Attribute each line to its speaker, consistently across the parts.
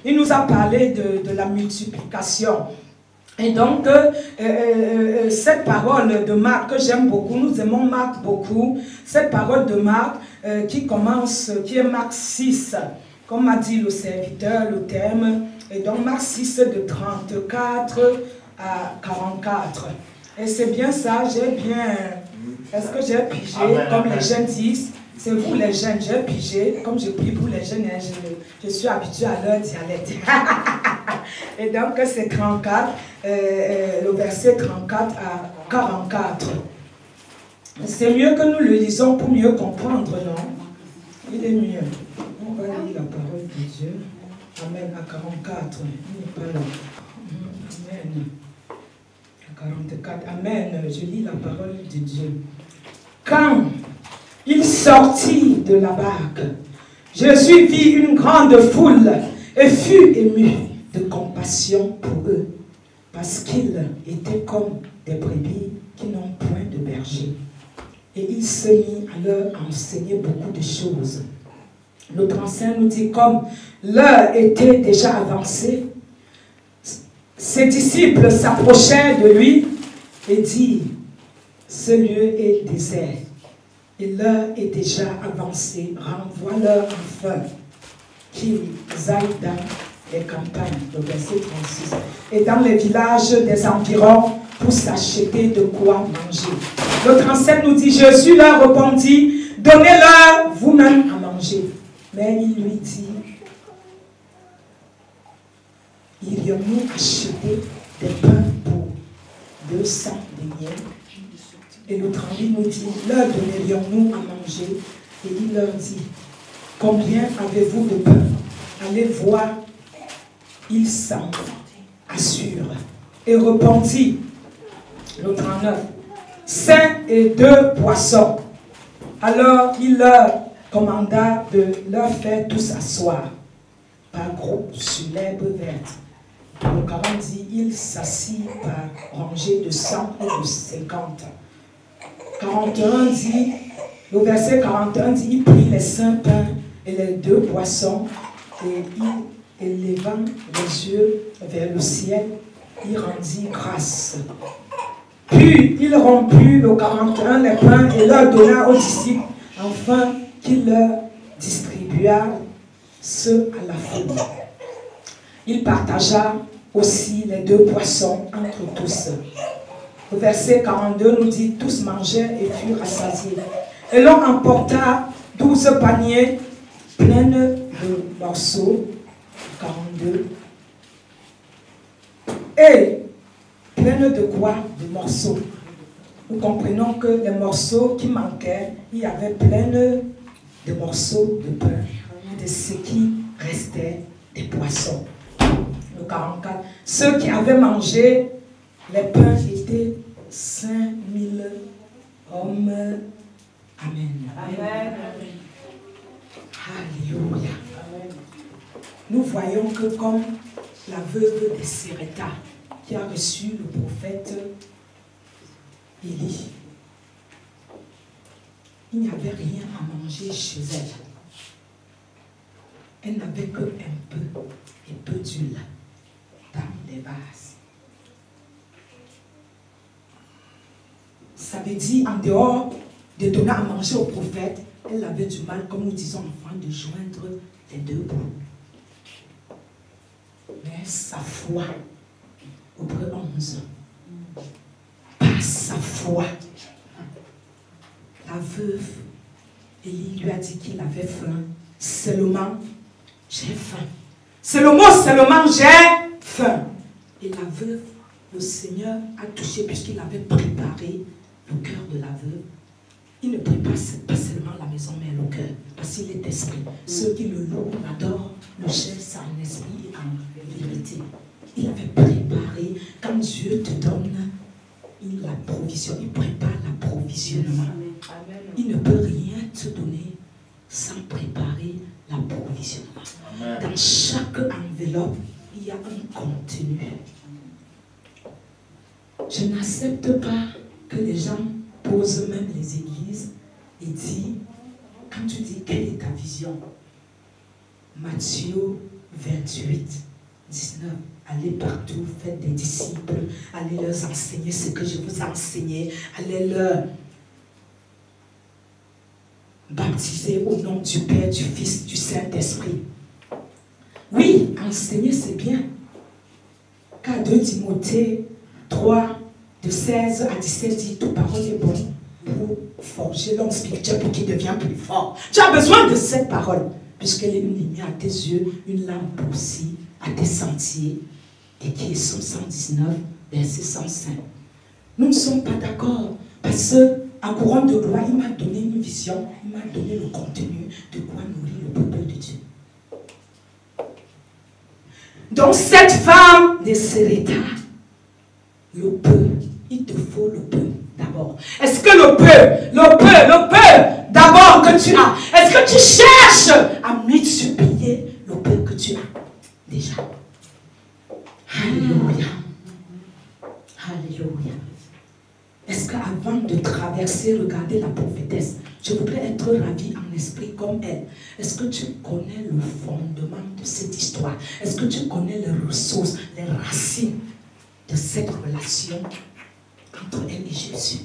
Speaker 1: il nous a parlé de la multiplication. Et donc, cette parole de Marc que j'aime beaucoup, nous aimons Marc beaucoup, cette parole de Marc qui est Marc 6, comme a dit le serviteur, le thème, et donc Marc 6 de 34 à 44. Et c'est bien ça, est-ce que j'ai pigé, comme les jeunes disent, c'est vous les jeunes, j'ai pigé, comme je prie pour les jeunes, je suis habituée à leur dialecte. Et donc c'est 34, le verset 34 à 44. C'est mieux que nous le lisons pour mieux comprendre, non? Il est mieux. On va lire la parole de Dieu. Amen, à 44. Il n'est pas là. Amen. À 44. Amen. Je lis la parole de Dieu. Quand il sortit de la barque, Jésus vit une grande foule et fut ému de compassion pour eux, parce qu'ils étaient comme des brebis qui n'ont point de berger. Et il se mit à leur enseigner beaucoup de choses. Notre enseignant nous dit, comme l'heure était déjà avancée, ses disciples s'approchèrent de lui et dirent, ce lieu est désert, et l'heure est déjà avancée, renvoie-leur enfin qu'ils aillent dans les campagnes, le verset 36, et dans les villages des environs pour s'acheter de quoi manger. Notre enseignant nous dit, Jésus leur répondit, donnez-leur vous-même à manger. Mais il lui dit, irions-nous acheter des pains pour 200 deniers? Et l'autre ami nous dit, leur donnerions-nous à manger? Et il leur dit, combien avez-vous de pain? Allez voir. Il s'en assure. Et répondit, le 39, 5 et 2 poissons. Alors il leur commanda de leur faire tous asseoir par groupe sur l'herbe verte. Le 40 dit, il s'assit par rangée de 100 et de 50. 41 dit, le verset 41 dit, il prit les 5 pains et les 2 poissons et il élevant les yeux vers le ciel, il rendit grâce. Puis il romput le 41 les pains et leur donna aux disciples, afin qu'il leur distribua ceux à la foule. Il partagea aussi les 2 poissons entre tous. Le verset 42 nous dit, tous mangèrent et furent rassasiés. Et l'on emporta 12 paniers pleins de morceaux, 42, et pleins de quoi? De morceaux. Nous comprenons que les morceaux qui manquaient, il y avait plein de morceaux de pain, de ce qui restait des poissons. Le 44. Ceux qui avaient mangé les pains étaient 5000 hommes. Amen. Amen. Alléluia. Nous voyons que comme la veuve de Séréta qui a reçu le prophète Élie, il n'y avait rien à manger chez elle. Elle n'avait que un peu d'huile dans les vases. Ça veut dire, en dehors de donner à manger au prophète, elle avait du mal, comme nous disons en France, de joindre les 2 bouts. Mais sa foi, au Hébreux 11, par sa foi, la veuve, Élie lui a dit qu'il avait faim. Seulement, j'ai faim. C'est le mot seulement, j'ai faim. Et la veuve, le Seigneur a touché, puisqu'il avait préparé le cœur de la veuve. Il ne prépare pas seulement la maison, mais le cœur, parce qu'il est esprit. Ceux qui le louent, l'adorent, le cherchent en esprit et en vérité. Il avait préparé, quand Dieu te donne, il la provisionne, il prépare l'approvisionnement. Il ne peut rien te donner sans préparer l'approvisionnement. Dans chaque enveloppe, il y a un contenu. Je n'accepte pas que les gens posent même les églises et disent, quand tu dis quelle est ta vision, Matthieu 28, 19. Allez partout, faites des disciples, allez leur enseigner ce que je vous ai enseigné, allez leur baptiser au nom du Père, du Fils, du Saint-Esprit. Oui, enseigner c'est bien. Car 2 Timothée 3, de 16 à 17 dit, toute parole est bonne pour forger l'homme spirituel pour qu'il devienne plus fort. Tu as besoin de cette parole, puisqu'elle est une lumière à tes yeux, une lampe aussi à tes sentiers, et qui est Somme 119, verset 105. Nous ne sommes pas d'accord, parce qu'en courant de gloire, il m'a donné une vision, il m'a donné le contenu de quoi nourrir le peuple de Dieu. Donc cette femme de Séréta, le peu, il te faut le peu d'abord. Est-ce que le peu d'abord que tu as, est-ce que tu cherches à multiplier le peu que tu as déjà? Alléluia. Alléluia. Est-ce qu'avant de traverser, regarder la prophétesse, je voudrais être ravie en esprit comme elle. Est-ce que tu connais le fondement de cette histoire? Est-ce que tu connais les ressources, les racines de cette relation entre elle et Jésus?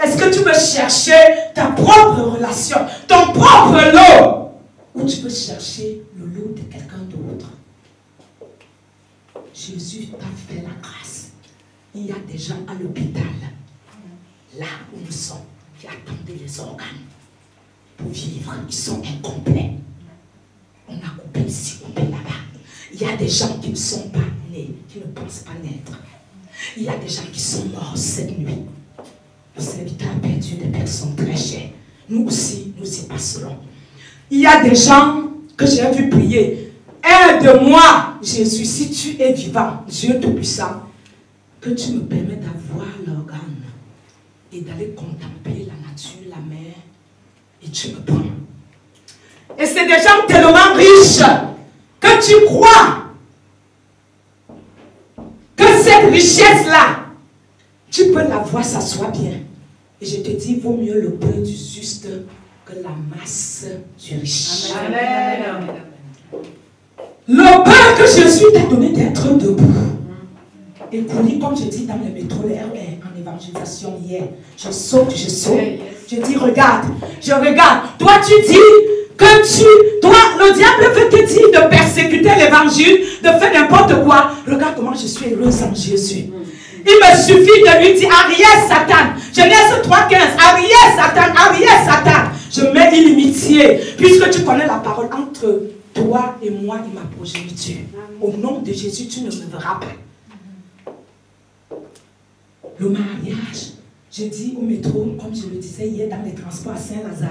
Speaker 1: Est-ce que tu veux chercher ta propre relation, ton propre lot, ou tu veux chercher le lot de quelqu'un d'autre? Jésus t'a fait la grâce. Il y a des gens à l'hôpital, là où nous sommes, qui attendaient les organes pour vivre. Ils sont incomplets. On a coupé ici, coupé là-bas. Il y a des gens qui ne sont pas nés, qui ne pensent pas naître. Il y a des gens qui sont morts cette nuit. Le serviteur a perdu des personnes très chères. Nous aussi, nous y passerons. Il y a des gens que j'ai vu prier. Aide-moi, Jésus, si tu es vivant, Dieu Tout-Puissant, que tu me permets d'avoir l'organe et d'aller contempler la nature, la mer, et tu me prends. Et c'est des gens tellement riches que tu crois que cette richesse-là, tu peux l'avoir, ça soit bien. Et je te dis, vaut mieux le peu du juste que la masse du riche. Amen. Le peu que Jésus t'a donné d'être debout. Et courir, comme je dis dans le métro, le RR, en évangélisation hier, je saute. Je dis, regarde, je regarde. Toi, tu dis que toi, le diable veut te dire de persécuter l'évangile, de faire n'importe quoi. Regarde comment je suis heureuse en Jésus. Il me suffit de lui dire, arrière Satan. Genèse 3,15, arrière Satan. Je mets inimitié, puisque tu connais la parole entre toi et moi et ma progéniture. Au nom de Jésus, tu ne me verras pas. Le mariage, je dis au métro, comme je le disais hier dans les transports à Saint-Lazare,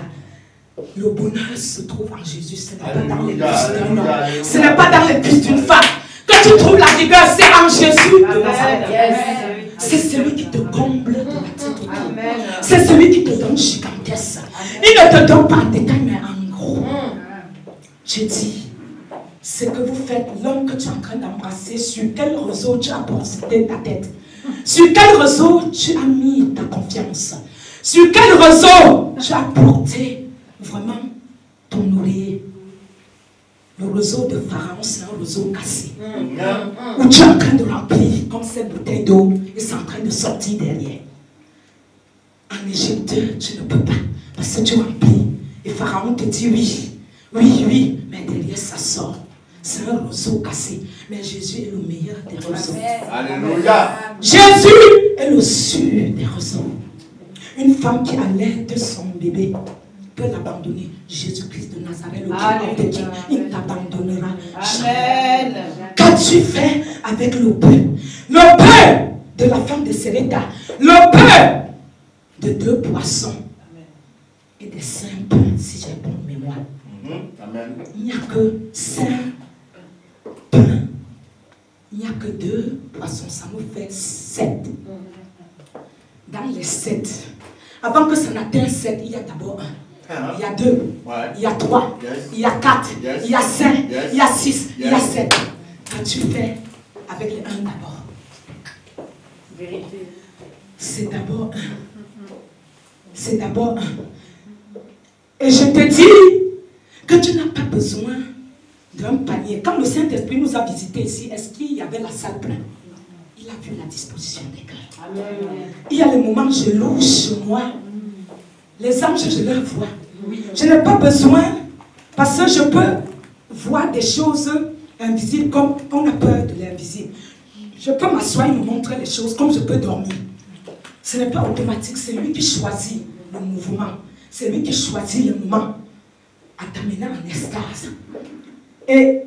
Speaker 1: le bonheur se trouve en Jésus. Ce n'est pas dans les cuisses d'un homme. Ce n'est pas dans les cuisses d'une femme. Que tu trouves la rigueur, c'est en Jésus de Nazareth. C'est celui qui te comble de la tête au pied. C'est celui qui te donne gigantesque. Il ne te donne pas en détail, mais en gros. Je dis, ce que vous faites, l'homme que tu es en train d'embrasser, sur quel réseau tu as posé ta tête? Sur quel réseau tu as mis ta confiance? Sur quel réseau tu as porté vraiment ton oreiller? Le réseau de Pharaon, c'est un réseau cassé. Où tu es en train de remplir comme cette bouteille d'eau et c'est en train de sortir derrière. En Égypte, tu ne peux pas. Parce que tu remplis. Et Pharaon te dit oui, mais derrière ça sort. C'est un réseau cassé. Mais Jésus est le meilleur des réseaux. Alléluia. Jésus est le sûr des réseaux. Une femme qui allait de son bébé peut l'abandonner. Jésus-Christ de Nazareth, le Dieu de Dieu, il t'abandonnera. Amen. Qu'as-tu fait avec le peu? Le peu de la femme de Séréta. Le peu de 2 poissons. Et des 5 pains, si j'ai bonne mémoire. Amen. Il n'y a que 5 pains. Il n'y a que 2 poissons. Ça nous fait 7. Dans les 7, avant que ça n'atteigne 7, il y a d'abord 1. Il y a 2, il y a 3, il y a 4, il y a 5, il y a 6, il y a 7. Qu'as-tu fait avec les 1 d'abord? Vérité. C'est d'abord 1. C'est d'abord 1. Et je te dis que tu n'as pas besoin d'un panier. Quand le Saint-Esprit nous a visités ici, est-ce qu'il y avait la salle pleine? Il a vu la disposition des cœurs. Il y a les moments où je loue chez moi. Les anges, je les vois. Je n'ai pas besoin, parce que je peux voir des choses invisibles comme on a peur de l'invisible. Je peux m'asseoir et me montrer les choses comme je peux dormir. Ce n'est pas automatique, c'est lui qui choisit le mouvement. C'est lui qui choisit le moment à t'amener en extase. Et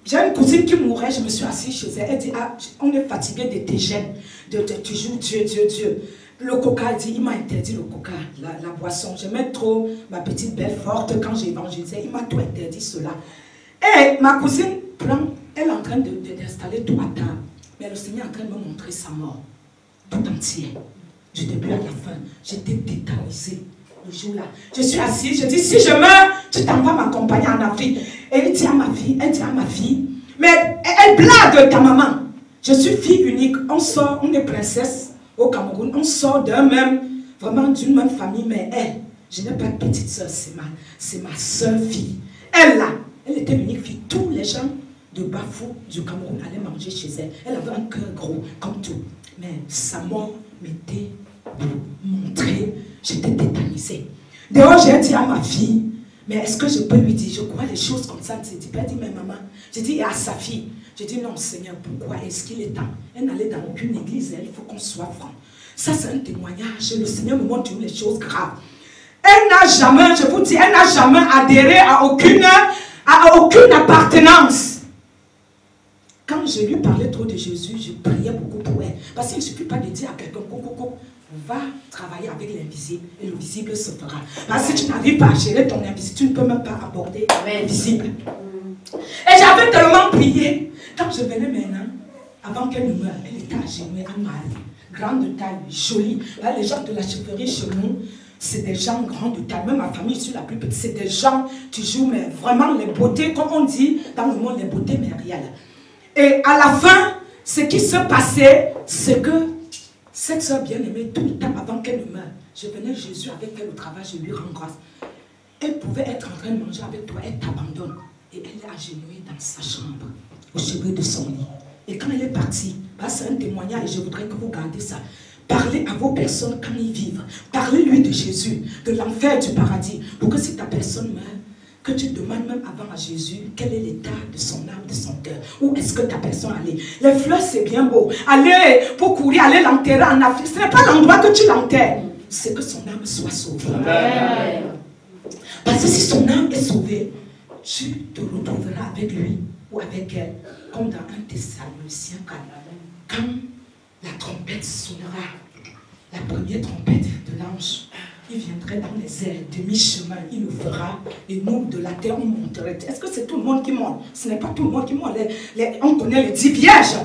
Speaker 1: j'ai une cousine qui mourait, je me suis assise chez elle. Elle dit, ah, on est fatigué de tes gènes, de toujours Dieu, Dieu, Dieu. Le coca, elle dit, il m'a interdit le coca, la boisson. J'aimais trop ma petite belle forte quand j'évangélisais. Il m'a tout interdit cela. Et ma cousine prend, elle est en train d'installer tout à table. Mais le Seigneur est en train de me montrer sa mort, tout entière. Du début à la fin, j'étais tétanisée le jour-là. Je suis assise, je dis, si je meurs, tu t'en vas m'accompagner en Afrique. Et elle dit à ma fille, mais elle blague ta maman. Je suis fille unique, on sort, on est princesse au Cameroun, on sort vraiment d'une même famille, mais elle, je n'ai pas de petite soeur, c'est ma soeur fille. Elle là, elle était l'unique fille. Tous les gens de Bafou, du Cameroun, allaient manger chez elle. Elle avait un cœur gros, comme tout. Mais sa mort m'était montrée, j'étais tétanisée. Dehors, j'ai dit à ma fille, mais est-ce que je peux lui dire, je crois les choses comme ça. Elle dit, mais maman, j'ai dit, et à sa fille, j'ai dit, non Seigneur, pourquoi est-ce qu'il est temps? Elle n'allait dans aucune église, il faut qu'on soit franc. Ça, c'est un témoignage. Le Seigneur me montre les choses graves. Elle n'a jamais, je vous dis, elle n'a jamais adhéré à aucune appartenance. Quand je lui parlais trop de Jésus, je priais beaucoup pour elle. Parce qu'il ne suffit pas de dire à quelqu'un, va travailler avec l'invisible et le visible se fera. Parce que si tu n'arrives pas à gérer ton invisible, tu ne peux même pas aborder l'invisible. Et j'avais tellement prié. Quand je venais maintenant, avant qu'elle ne meure, elle était agenouillée à Marie. Grande taille, jolie. Là, les gens de la chefferie chez nous, c'est des gens grands de taille. Même ma famille, je suis la plus petite. C'est des gens, toujours, mais vraiment les beautés, comme on dit dans le monde, les beautés mériales. Et à la fin, ce qui se passait, c'est que cette soeur bien-aimée, tout le temps avant qu'elle ne meure, je venais Jésus avec elle au travail, je lui rends grâce. Elle pouvait être en train de manger avec toi, elle t'abandonne. Et elle est agenouillée dans sa chambre, au chevet de son lit. Et quand elle est partie, c'est un témoignage et je voudrais que vous gardez ça. Parlez à vos personnes quand ils vivent. Parlez-lui de Jésus, de l'enfer, du paradis. Pour que si ta personne meurt, que tu demandes même avant à Jésus quel est l'état de son âme, de son cœur. Où est-ce que ta personne allait? Les fleurs, c'est bien beau. Aller pour courir, aller l'enterrer en Afrique. Ce n'est pas l'endroit que tu l'enterres. C'est que son âme soit sauvée. Amen. Parce que si son âme est sauvée, tu te retrouveras avec lui ou avec elle. Comme dans 1 Thessaloniciens 4. Quand la trompette sonnera, la première trompette de l'ange, il viendrait dans les airs, de mi-chemin, il le fera, et nous, de la terre, on monterait. Est-ce que c'est tout le monde qui monte? Ce n'est pas tout le monde qui monte. On connaît les 10 vierges.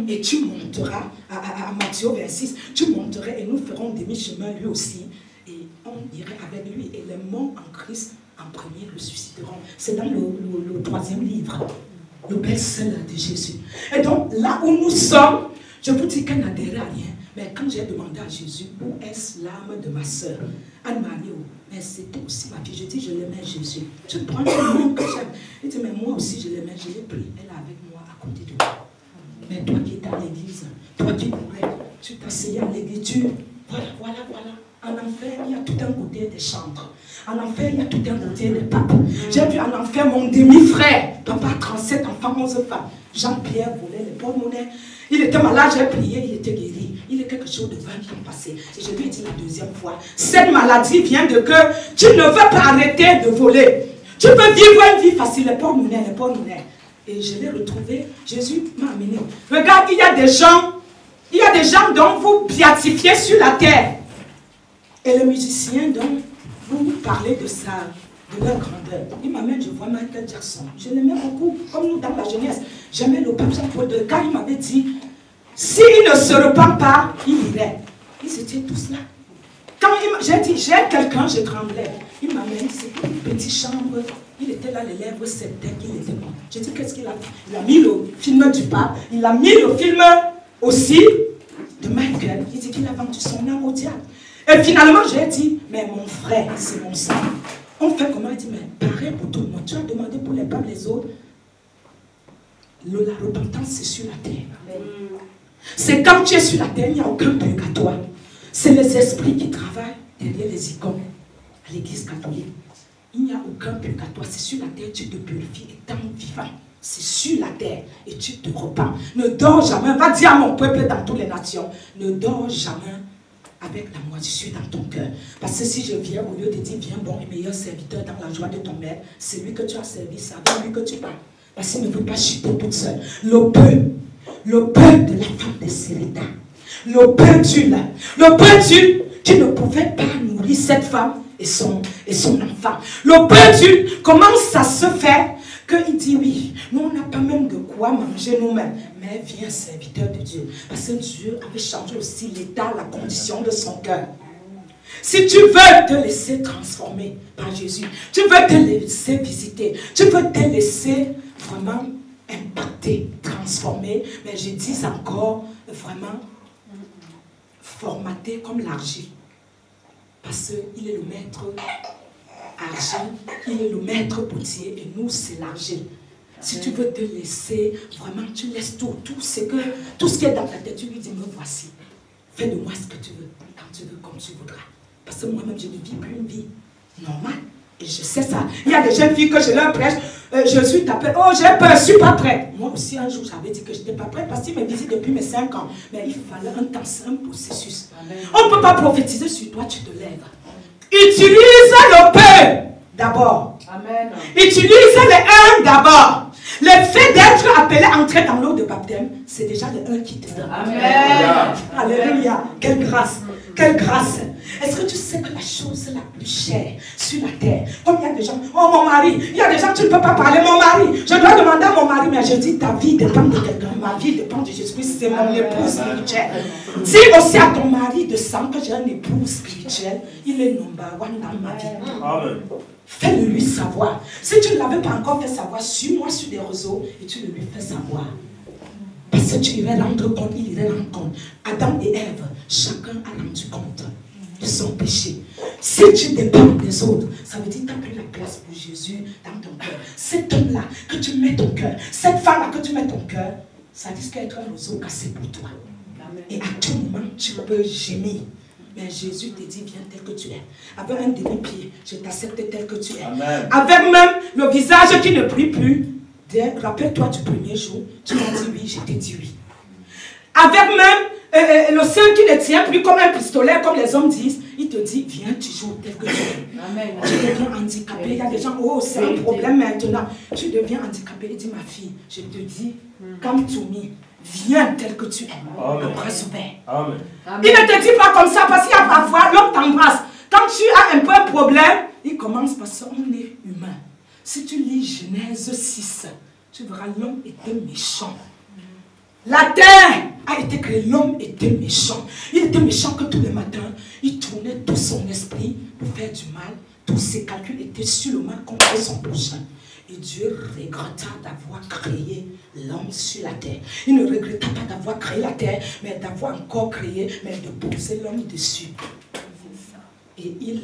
Speaker 1: Et tu monteras, à Matthieu 26, tu monterais et nous ferons demi-chemin lui aussi. Et on irait avec lui. Et les morts en Christ, en premier, ressusciteront. C'est dans le 3e livre, le best-seller de Jésus. Et donc, là où nous sommes, je vous dis qu'elle n'adhérait à rien. Mais quand j'ai demandé à Jésus, où est-ce l'âme de ma soeur, Anne-Marie, mais c'était aussi ma fille. Je dis, je l'aimais Jésus. Je prends le nom que j'aime. Il dit, mais moi aussi je l'aimais, je l'ai pris. Elle est avec moi à côté de moi. Mais toi qui étais à l'église, toi qui mourais, tu t'asseyais à l'église, voilà. En enfer, il y a tout un côté des chantres. En enfer, il y a tout un côté des papes. J'ai vu en enfer mon demi-frère, papa, 37 enfants, 11 femmes. Jean-Pierre volait les porte-monnaies. Il était malade, j'ai prié, il était guéri. Il est quelque chose de 20 ans passé. Et je lui ai dit la deuxième fois, cette maladie vient de que tu ne veux pas arrêter de voler. Tu peux vivre une vie facile, les porte-monnaies. Et je l'ai retrouvé, Jésus m'a amené. Regarde, il y a des gens dont vous béatifiez sur la terre. Et le musicien dont vous parlez de leur grandeur. Il m'amène, je vois Michael Jackson. Je l'aimais beaucoup, comme nous dans la jeunesse. J'aimais le pape Jean-Paul II. Car il m'avait dit, s'il ne se repent pas, il irait. Ils étaient tous là. Quand j'ai dit, j'ai quelqu'un, je tremblais. Il m'amène, c'est une petite chambre. Il était là, les lèvres s'étaient, il était bon. J'ai dit, qu'est-ce qu'il a fait? Il a mis le film du pape. Il a mis le film aussi de Michael. Il dit qu'il a vendu son âme au diable. Et finalement, j'ai dit, mais mon frère, c'est mon sang. On fait comment? Il dit, mais pareil pour tout le monde. Tu as demandé pour les papes, les autres. La repentance, c'est sur la terre. C'est quand tu es sur la terre, il n'y a aucun purgatoire. C'est les esprits qui travaillent derrière les icônes à l'église catholique. Il n'y a aucun purgatoire. C'est sur la terre, tu te purifies étant vivant. C'est sur la terre et tu te repens. Ne dors jamais. Va dire à mon peuple dans toutes les nations, ne dors jamais avec la moisissure dans ton cœur. Parce que si je viens, au lieu de dire, viens bon et meilleur serviteur dans la joie de ton maître, c'est lui que tu as servi, c'est avec lui que tu parles. Parce qu'il ne veut pas chuter toute seule. Le peu de la femme de Sérita, le peu dur, tu ne pouvais pas nourrir cette femme et son enfant. Le peu dur, comment ça se fait qu'il dit oui, nous on n'a pas même de quoi manger nous-mêmes, mais viens serviteur de Dieu. Parce que Dieu avait changé aussi l'état, la condition de son cœur. Si tu veux te laisser transformer par Jésus, tu veux te laisser visiter, tu veux te laisser vraiment impacter, transformer, mais je dis encore vraiment formater comme l'argile. Parce qu'il est le maître argile, il est le maître potier et nous c'est l'argile. Si tu veux te laisser, vraiment tu laisses tout ce qui est dans ta tête, tu lui dis, me voici, fais de moi ce que tu veux, quand tu veux, comme tu voudras. Parce que moi-même je ne vis plus une vie normale. Et je sais ça. Il y a des jeunes filles que je leur prêche. Jésus t'appelle. Oh, j'ai peur, je ne suis pas prête. Moi aussi, un jour, j'avais dit que je n'étais pas prête parce qu'il me visite depuis mes 5 ans. Mais il fallait un temps, c'est un processus. Amen. On ne peut pas prophétiser sur toi, tu te lèves. Utilise le peu d'abord. Utilise le 1 d'abord. Le fait d'être appelé à entrer dans l'eau de baptême, c'est déjà le 1 qui te donne. Amen. Alléluia. Quelle grâce. Quelle grâce. Est-ce que tu sais que la chose la plus chère sur la terre, comme il y a des gens, oh mon mari, il y a des gens, tu ne peux pas parler, mon mari, je dois demander à mon mari, mais je dis, ta vie dépend de quelqu'un, ma vie dépend de Jésus-Christ, c'est mon époux spirituel. Dis aussi à ton mari de sang que j'ai un époux spirituel, il est number one dans ma vie. Amen. Fais-le lui savoir. Si tu ne l'avais pas encore fait savoir, suis-moi sur des réseaux et tu le lui fais savoir. Parce que tu irais rendre compte, il irait rendre compte. Adam et Ève, chacun a rendu compte de son péché. Si tu dépends des autres, ça veut dire que tu n'as plus la place pour Jésus dans ton cœur. Cet homme-là que tu mets ton cœur, cette femme-là que tu mets ton cœur, ça risque d'être un roseau cassé pour toi. Et à tout moment, tu peux gémir. Mais Jésus te dit, viens tel que tu es. Avec un demi-pied, je t'accepte tel que tu es. Amen. Avec même le visage qui ne brille plus. Rappelle-toi du premier jour, tu m'as dit oui, je t'ai dit oui. Avec même le sein qui ne tient plus comme un pistolet, comme les hommes disent, il te dit, viens, tu joues tel que tu es. Amen. Tu deviens handicapé. Il y a des gens, oh, c'est un problème maintenant. Tu deviens handicapé. Il dit, ma fille, je te dis, come to me. Viens tel que tu es. Amen. Bras ouverts. Amen. Il ne te dit pas comme ça parce qu'il y a parfois, l'homme t'embrasse. Quand tu as un peu un problème, il commence parce qu'on est humain. Si tu lis Genèse 6, tu verras l'homme était méchant. La terre a été créée, l'homme était méchant. Il était méchant que tous les matins, il tournait tout son esprit pour faire du mal. Tous ses calculs étaient sur le mal contre son prochain. Et Dieu regretta d'avoir créé l'homme sur la terre. Il ne regretta pas d'avoir créé la terre, mais d'avoir encore créé, mais de poser l'homme dessus. Et il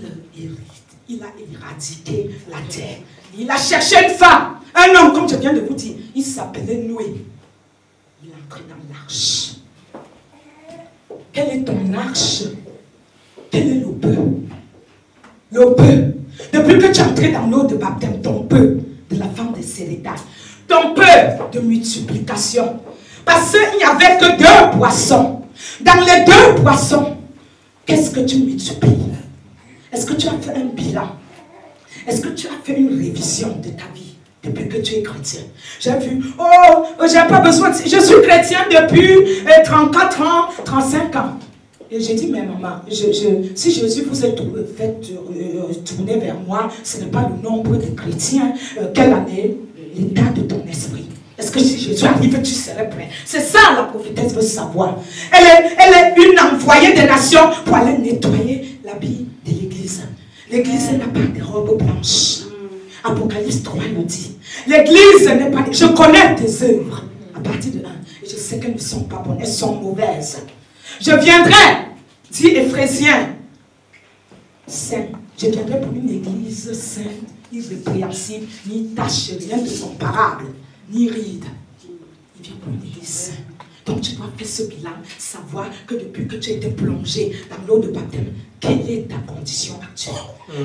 Speaker 1: a éradiqué la terre. Il a cherché une femme, un homme, comme je viens de vous dire. Il s'appelait Noé. Il est entré dans l'arche. Quelle est ton arche? Quel est le peu? Le peu. Depuis que tu es entré dans l'eau de baptême, ton peu de la femme de Sérita, ton peu de multiplication. Parce qu'il n'y avait que 2 poissons. Dans les 2 poissons, qu'est-ce que tu multiplies? Est-ce que tu as fait un bilan? Est-ce que tu as fait une révision de ta vie depuis que tu es chrétien? J'ai vu, oh, j'ai pas besoin de... Je suis chrétien depuis 34 ans, 35 ans. Et j'ai dit, mais maman, si Jésus vous a fait tourner vers moi, ce n'est pas le nombre de chrétiens. Quelle année? L'état de ton esprit. Est-ce que si Jésus arrive, tu serais prêt? C'est ça la prophétesse veut savoir. Elle est une envoyée des nations pour aller nettoyer l'habit de l'église. L'église n'a pas de robe blanche. Apocalypse 3 le dit. L'église n'est pas... Je connais tes œuvres à partir de 1. Et je sais qu'elles ne sont pas bonnes, elles sont mauvaises. Je viendrai, dit Éphésiens 5. Je viendrai pour une église sainte, irrépréhensible, ni tache, rien de comparable, ni ride. ne viens plus à l'église. Donc tu dois faire ce bilan, savoir que depuis que tu as été plongé dans l'eau de baptême, quelle est ta condition actuelle?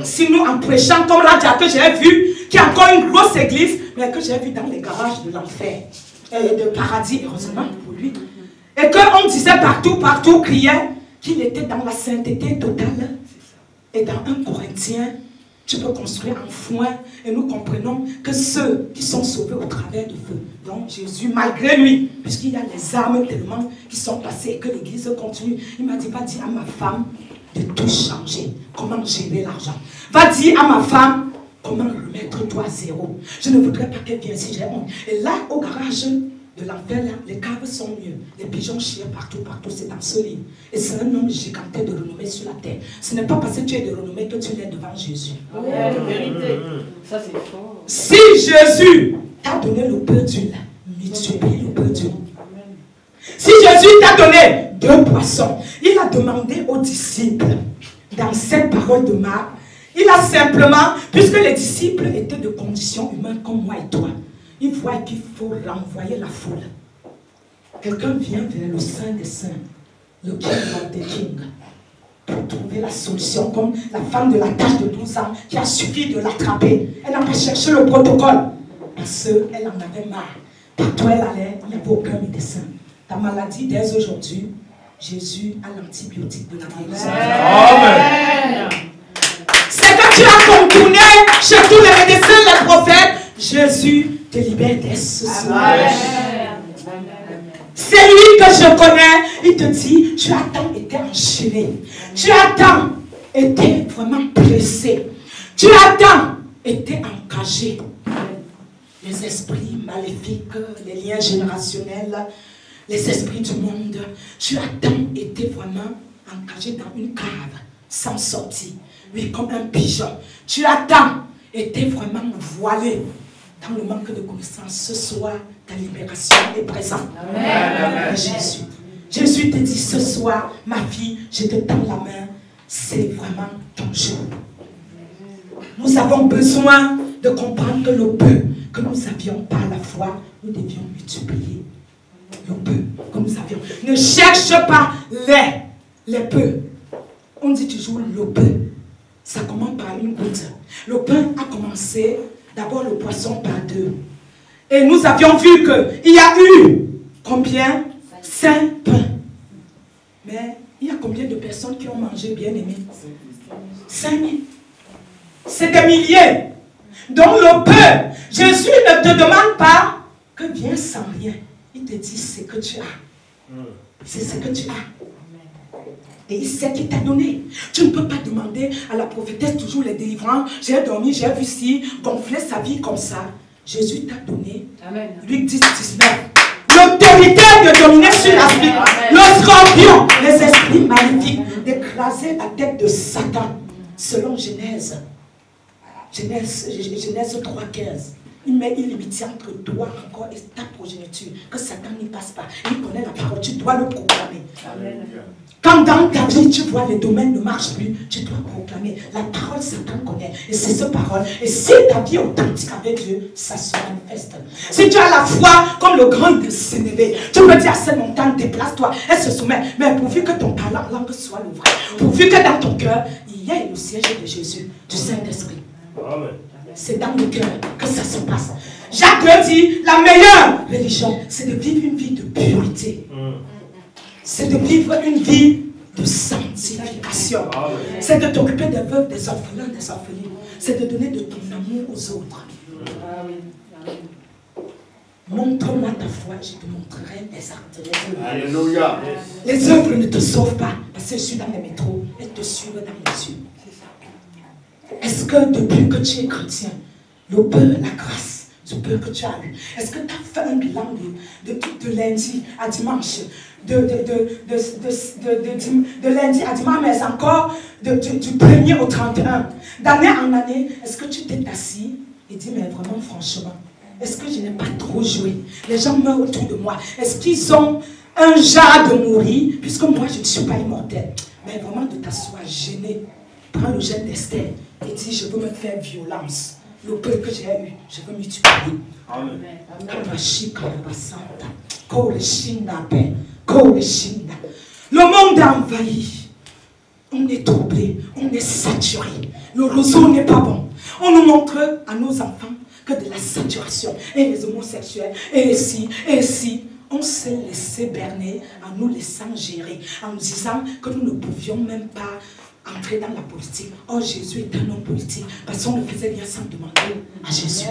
Speaker 1: Sinon, en prêchant comme Radia que j'ai vu, qui a encore une grosse église, mais que j'ai vu dans les garages de l'enfer, de paradis, heureusement pour lui, et qu'on disait partout, criait qu'il était dans la sainteté totale. Et dans 1 Corinthiens, tu peux construire un foin et nous comprenons que ceux qui sont sauvés au travers du feu, donc Jésus, malgré lui, puisqu'il y a les armes tellement qui sont passées et que l'église continue, il m'a dit, va dire à ma femme de tout changer, comment gérer l'argent. Va dire à ma femme comment remettre toi à zéro. Je ne voudrais pas qu'elle vienne si j'ai honte. Et là, au garage de l'enfer, là, les caves sont mieux. Les pigeons chient partout, c'est dans ce livre. Et c'est un homme gigantesque de renommée sur la terre. Ce n'est pas parce que tu es de renommée que tu es devant Jésus.
Speaker 2: Vérité. Ça, c'est fort.
Speaker 1: Si Jésus t'a donné le peu d'huile, multiplie le peu d'huile. Si Jésus t'a donné 2 poissons, il a demandé aux disciples, dans cette parole de Marc, il a simplement, puisque les disciples étaient de condition humaine comme moi et toi, il voit qu'il faut renvoyer la foule. Quelqu'un vient vers le Saint des Saints, le King of the King, pour trouver la solution, comme la femme de la tâche de 12 ans qui a suffi de l'attraper. Elle n'a pas cherché le protocole parce qu'elle en avait marre. Partout elle allait, il n'y avait aucun médecin. Ta maladie, dès aujourd'hui, Jésus a l'antibiotique de la guérison. Amen. C'est que tu as contourné chez tous les médecins, les prophètes. Jésus te libère dès ce soir. C'est lui que je connais. Il te dit, tu as tant été enchaîné. Tu as tant été vraiment pressé. Tu as tant été encagé. Les esprits maléfiques, les liens générationnels, les esprits du monde. Tu as tant été vraiment encagé dans une cave, sans sortie. Oui, comme un pigeon. Tu as tant été vraiment voilé dans le manque de connaissance. Ce soir, ta libération est présente. Amen. Jésus. Jésus te dit ce soir, ma fille, je te tends la main. C'est vraiment ton jour. Nous avons besoin de comprendre que le peu que nous avions par la foi, nous devions multiplier. Le peu que nous avions. Ne cherche pas les peu. On dit toujours le peu. Ça commence par une goutte. Le pain a commencé, d'abord le poisson par 2. Et nous avions vu qu'il y a eu combien? 5 pains. Mais il y a combien de personnes qui ont mangé, bien aimé? 5 000. C'est des milliers. Donc le peu, Jésus ne te demande pas que viens sans rien. Il te dit ce que tu as. C'est ce que tu as. Et il sait qu'il t'a donné. Tu ne peux pas demander à la prophétesse toujours les délivrances. J'ai dormi, j'ai vu ci, gonfler sa vie comme ça. Jésus t'a donné. Amen. Luc 10, 19. L'autorité de dominer sur la vie. Le scorpion, les esprits maléfiques, d'écraser la tête de Satan. Selon Genèse 3,15. Il met une limite entre toi encore et ta progéniture. Que Satan n'y passe pas. Il connaît la parole. Tu dois le proclamer. Amen. Quand dans ta vie, tu vois les domaines ne marchent plus, tu dois proclamer. La parole, Satan connaît. Et c'est cette parole. Et si ta vie est authentique avec Dieu, ça se manifeste. Si tu as la foi comme le grand de Sénévé, tu peux dire à cette montagne, déplace-toi. Elle se soumet. Mais pourvu que ton langue soit le vrai, pourvu que dans ton cœur, il y ait le siège de Jésus, du Saint-Esprit. C'est dans le cœur que ça se passe. Jacques dit, la meilleure religion, c'est de vivre une vie de pureté. C'est de vivre une vie de sanctification. C'est de t'occuper des veuves, des orphelins, des orphelines. C'est de donner de ton amour aux autres. Montre-moi ta foi, je te montrerai tes actes.
Speaker 3: Alléluia.
Speaker 1: Les œuvres ne te sauvent pas. Parce que je suis dans les métros, elles te suivent dans les yeux. Est-ce que depuis que tu es chrétien, le peu, la grâce, du peu que tu as eu, est-ce que tu as fait un bilan de lundi à dimanche, de lundi à dimanche, mais encore du 1er au 31, d'année en année, est-ce que tu t'es assis et dit, mais vraiment franchement, est-ce que je n'ai pas trop joué? Les gens meurent autour de moi. Est-ce qu'ils ont un genre de mourir? Puisque moi, je ne suis pas immortel. Mais vraiment de t'asseoir gêné. Prends le gène d'Esther et dis, je veux me faire violence. Le peu que j'ai eu, je veux multiplier.
Speaker 3: Amen.
Speaker 1: Le monde est envahi. On est troublé, on est saturé. Le réseau n'est pas bon. On nous montre à nos enfants que de la saturation. Et les homosexuels, et ici, et ici. On s'est laissé berner en nous laissant gérer, en nous disant que nous ne pouvions même pas entrer dans la politique. Oh, Jésus est un homme politique, parce qu'on le faisait bien sans demander à Jésus.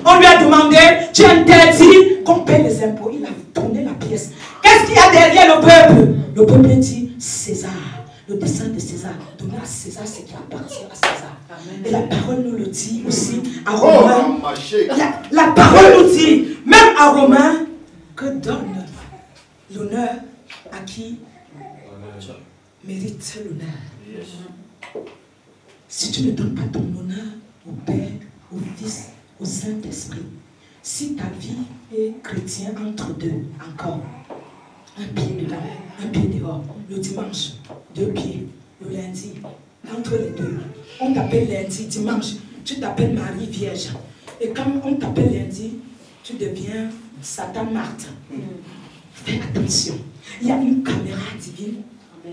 Speaker 1: On lui a demandé, tu interdis qu'on paie les impôts. Il a tourné la pièce. Qu'est-ce qu'il y a derrière le peuple? Le peuple dit César, le dessein de César. Donner à César ce qui appartient à César. Et la parole nous le dit aussi à Romains. La parole nous dit, même à Romains, que donne l'honneur à qui mérite l'honneur. Si tu ne donnes pas ton honneur au Père, au Fils, au Saint-Esprit, si ta vie est chrétien entre deux, encore, un pied dedans, un pied dehors, le dimanche, 2 pieds, le lundi, entre les deux, on t'appelle lundi, dimanche, tu t'appelles Marie Vierge. Et quand on t'appelle lundi, tu deviens Satan Marthe. Fais attention. Il y a une caméra divine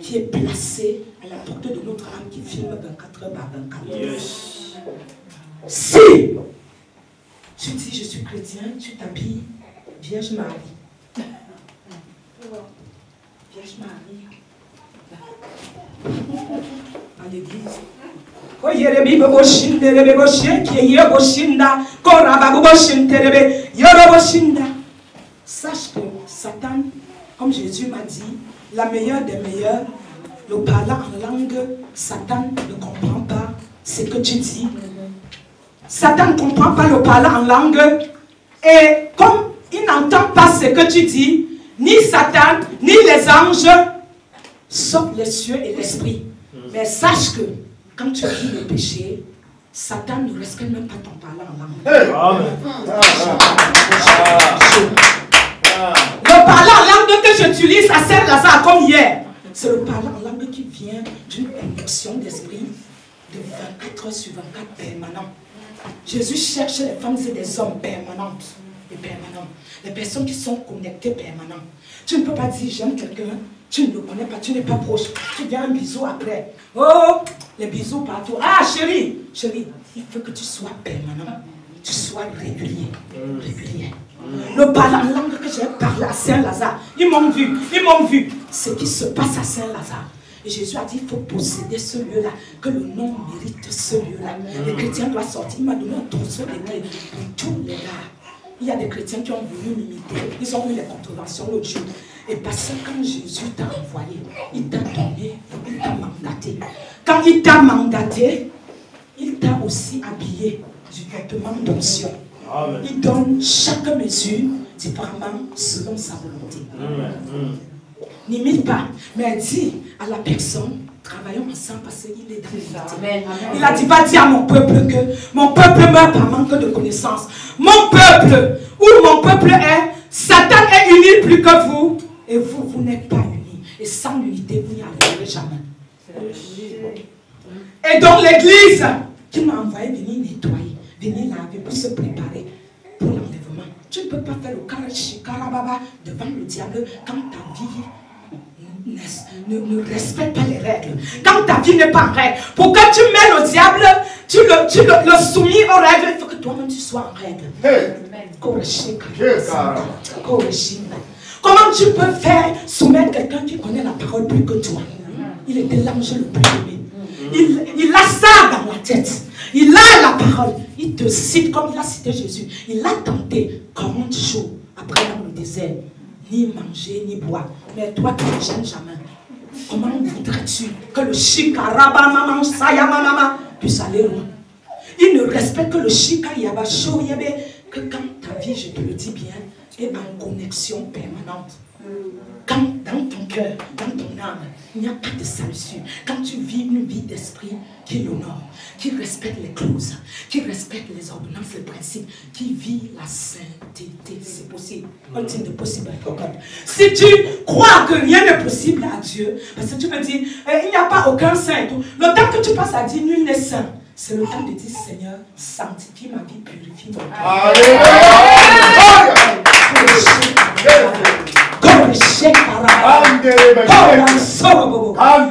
Speaker 1: qui est placée à la portée de notre âme qui filme 24 heures par 24.
Speaker 3: Yes.
Speaker 1: Si tu dis je suis chrétien, tu t'habilles Vierge Marie. Vierge Marie. À l'église. Sache que Satan, comme Jésus m'a dit, la meilleure des meilleures, le parlant en langue, Satan ne comprend pas ce que tu dis. Satan ne comprend pas le parlant en langue. Et comme il n'entend pas ce que tu dis, ni Satan, ni les anges, sauf les cieux et l'esprit. Mais sache que quand tu vis le péché, Satan ne respecte même pas ton parlant en langue. Le parlant en langue que j'utilise à Saint-Lazare comme hier, c'est le parlant en langue qui vient d'une connexion d'esprit de 24 heures sur 24 permanent. Jésus cherche les femmes et des hommes permanentes et permanents. Les personnes qui sont connectées permanentes. Tu ne peux pas dire j'aime quelqu'un, tu ne le connais pas, tu n'es pas proche. Tu viens un bisou après. Oh, les bisous partout. Ah chérie, chérie, il faut que tu sois permanent. Tu sois régulier. Régulier. Le parlant en langue que j'ai parlé à Saint-Lazare, ils m'ont vu. Ce qui se passe à Saint-Lazare. Et Jésus a dit, il faut posséder ce lieu-là, que le nom mérite ce lieu-là. Les chrétiens doivent sortir. Il m'a donné un trousseau de clés pour tous les gars. Il y a des chrétiens qui ont voulu m'imiter. Ils ont eu les contraventions l'autre jour. Et parce que quand Jésus t'a envoyé, il t'a donné, il t'a mandaté. Quand il t'a mandaté, il t'a aussi habillé du vêtement d'onction. Il donne chaque mesure différemment selon sa volonté. N'imite pas, mais dis à la personne, travaillons ensemble parce qu'il est dans l'unité. Il a dit, va dire à mon peuple que mon peuple meurt par manque de connaissance. Mon peuple, où mon peuple est, Satan est uni plus que vous. Et vous, vous n'êtes pas unis. Et sans l'unité, vous n'y arriverez jamais. Et donc l'église qui m'a envoyé venir nettoyer, venir laver pour se préparer pour l'enlèvement. Tu ne peux pas faire le karababa devant le diable quand ta vie ne respecte pas les règles. Quand ta vie n'est pas en règle. Pour que tu mets le diable, tu le soumis aux règles, il faut que toi-même tu sois en règle. Comment tu peux faire soumettre quelqu'un qui connaît la parole plus que toi? Il était l'ange le plus aimé. Il a ça dans la tête. Il a la parole. Il te cite comme il a cité Jésus. Il a tenté 40 jours après dans le désert. Ni manger, ni boire. Mais toi, tu ne gênes jamais. Comment voudrais-tu que le shikaraba maman sayama mama puisse aller loin? Il ne respecte que le shikayaba shoyebe que quand ta vie, je te le dis bien, est en connexion permanente. Quand dans ton cœur, dans ton âme, il n'y a pas de salissure. Quand tu vis une vie d'esprit qui l'honore, qui respecte les clauses, qui respecte les ordonnances, les principes, qui vit la sainteté, c'est possible. Ultime de possible. Si tu crois que rien n'est possible à Dieu, parce que tu me dis, il n'y a pas aucun saint. Le temps que tu passes à dire nul n'est saint, c'est le temps de dire, Seigneur, sanctifie ma vie, purifie mon cœur.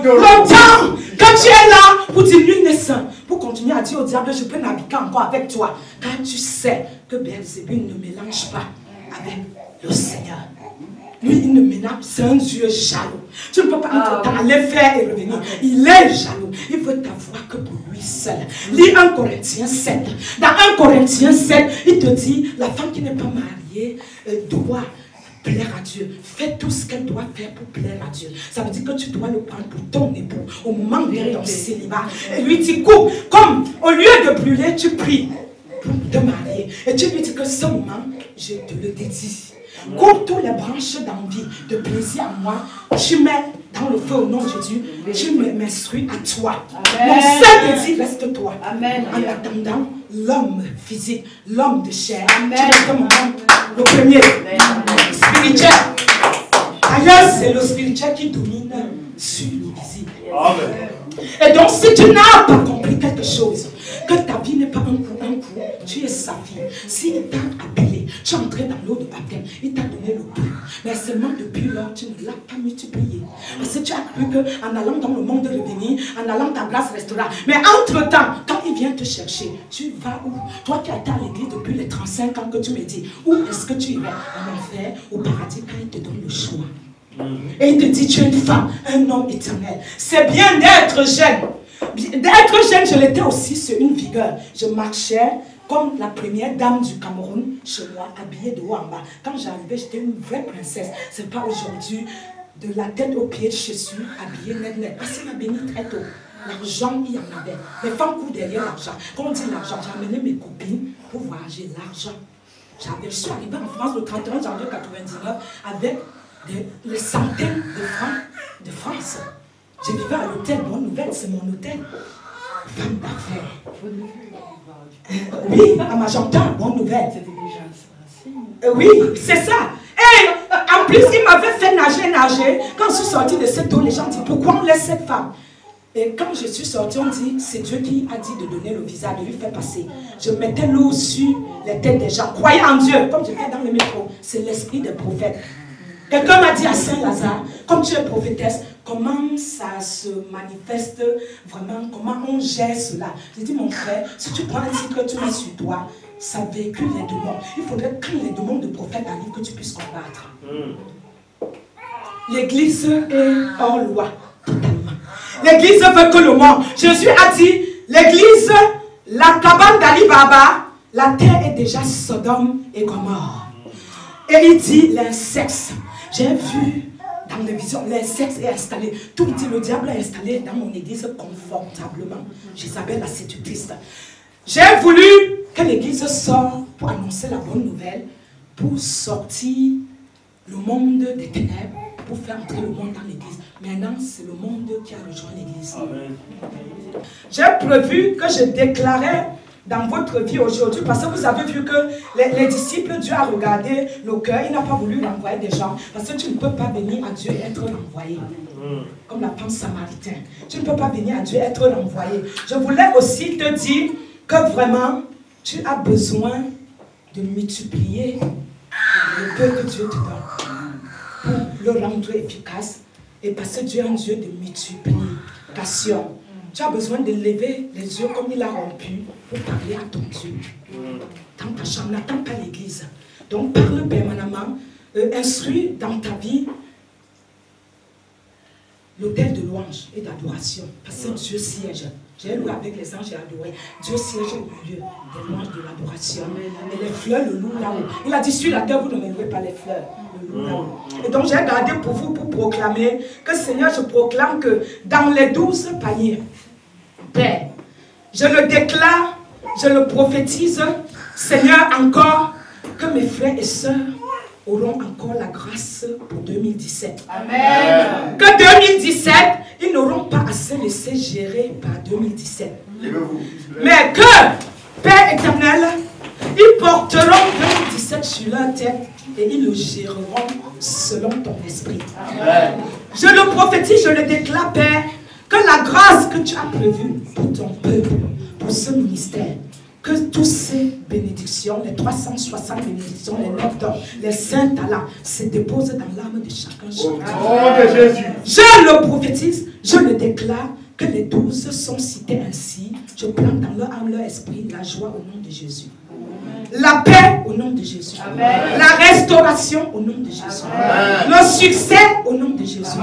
Speaker 1: Longtemps, quand tu es là pour dire lui n'est saint, pour continuer à dire au diable, je peux naviguer encore avec toi, car tu sais que Beelzébul ne mélange pas avec le Seigneur. Lui, il ne mélange, c'est un Dieu jaloux. Tu ne peux pas aller faire et revenir. Il est jaloux. Il veut t'avoir que pour lui seul. Lis 1 Corinthiens 7. Dans 1 Corinthiens 7, il te dit, la femme qui n'est pas mariée doit plaire à Dieu. Fais tout ce qu'elle doit faire pour plaire à Dieu. Ça veut dire que tu dois le prendre pour ton époux au moment de ton célibat. Et lui dit, coupe, comme au lieu de brûler, tu pries pour te marier. Et tu lui dis que ce moment, je te le dédie. Coupe toutes les branches d'envie, de plaisir à moi, tu mets dans le feu au nom de Jésus, tu m'instruis à toi. Amen. Mon seul désir reste toi. Amen. En attendant l'homme physique, l'homme de chair. Amen. Tu es le premier. Spirituel. Ailleurs, c'est le spirituel qui domine sur le visible. Amen. Et donc, si tu n'as pas compris quelque chose, que ta vie n'est pas un coup, tu es sa fille. S'il t'a appelé, tu es entré dans l'eau de baptême, il t'a donné le pur. Mais seulement depuis lors, tu ne l'as pas multiplié. Parce que tu as cru qu'en allant dans le monde de revenir, en allant, ta grâce restera. Mais entre-temps, quand il vient te chercher, tu vas où? Toi qui as été à l'église depuis les 35 ans que tu me dis, où est-ce que tu irais? En enfer, au paradis, quand il te donne le choix. Et il te dit, tu es une femme, un homme éternel. C'est bien d'être jeune. D'être jeune, je l'étais aussi sur une vigueur. Je marchais comme la première dame du Cameroun chez moi, habillée de haut en bas. Quand j'arrivais, j'étais une vraie princesse. C'est pas aujourd'hui, de la tête aux pieds, je suis habillée net. Parce qu'il m'a béni très tôt. L'argent, il y en avait. Les femmes courent derrière l'argent. Quand on dit l'argent, j'ai amené mes copines pour voyager. L'argent. Je suis arrivée en France le 31 janvier 1999 avec les centaines de francs de France. Je vivais à l'hôtel Bonne Nouvelle, c'est mon hôtel. Femme d'affaires. Oui, à Magenta, Bonne Nouvelle. C'était déjà ça. Oui, c'est ça. Et en plus, il m'avait fait nager. Quand je suis sortie de cette eau, les gens disent, pourquoi on laisse cette femme? Et quand je suis sortie, on dit, c'est Dieu qui a dit de donner le visa, de lui faire passer. Je mettais l'eau sur les têtes des gens. Croyez en Dieu, comme je fais dans le métro. C'est l'esprit des prophètes. Quelqu'un m'a dit à Saint-Lazare, comme tu es prophétesse, comment ça se manifeste vraiment, comment on gère cela? J'ai dit, mon frère, si tu prends un titre que tu mets sur toi, ça véhicule les démons. Il faudrait que les démons de prophète arrivent, que tu puisses combattre. L'église est hors loi, totalement. L'église veut que le monde. Jésus a dit, l'église, la cabane d'Ali Baba, la terre est déjà Sodome et Gomorrhe. Et il dit, l'insecte. J'ai vu dans les visions, l'insecte est installé. Tout dit, le diable est installé dans mon église confortablement. J'Isabelle la séductrice. J'ai voulu que l'église sorte pour annoncer la bonne nouvelle, pour sortir le monde des ténèbres, pour faire entrer le monde dans l'église. Maintenant, c'est le monde qui a rejoint l'église. J'ai prévu que je déclarais dans votre vie aujourd'hui, parce que vous avez vu que les disciples, Dieu a regardé le cœur, il n'a pas voulu renvoyer des gens, parce que tu ne peux pas venir à Dieu et être renvoyé, comme la femme samaritaine. Tu ne peux pas venir à Dieu et être renvoyé. Je voulais aussi te dire que vraiment, tu as besoin de multiplier le peu que Dieu te donne, pour le rendre efficace, et parce que Dieu est un Dieu de multiplication. Tu as besoin de lever les yeux comme il a rompu pour parler à ton Dieu. Dans ta chambre, n'attends pas l'église. Donc parle permanemment, instruis dans ta vie l'autel de louange et d'adoration. Parce que Dieu siège. J'ai loué avec les anges et adoré. Dieu siège au milieu des louanges de l'adoration. Et les fleurs le louent là-haut. Il a dit, sur la terre, vous ne me louez pas les fleurs. Le louent là-haut. Et donc j'ai gardé pour vous pour proclamer que Seigneur, je proclame que dans les 12 paniers, Père, je le déclare, je le prophétise, Seigneur, encore, que mes frères et sœurs auront encore la grâce pour 2017. Amen. Que 2017, ils n'auront pas à se laisser gérer par 2017. Mais que, Père éternel, ils porteront 2017 sur leur tête et ils le géreront selon ton esprit. Amen. Je le prophétise, je le déclare, Père, que la grâce que tu as prévue pour ton peuple, pour pour ce ministère. Que toutes ces bénédictions, les 360 bénédictions, les 9 dons, les 5 talents, se déposent dans l'âme de chacun.
Speaker 3: Au nom de Jésus.
Speaker 1: Je le prophétise, je le déclare, que les 12 sont cités ainsi. Je plante dans leur âme, leur esprit, la joie au nom de Jésus. La paix au nom de Jésus. Amen. La restauration au nom de Jésus. Amen. Le succès au nom de Jésus.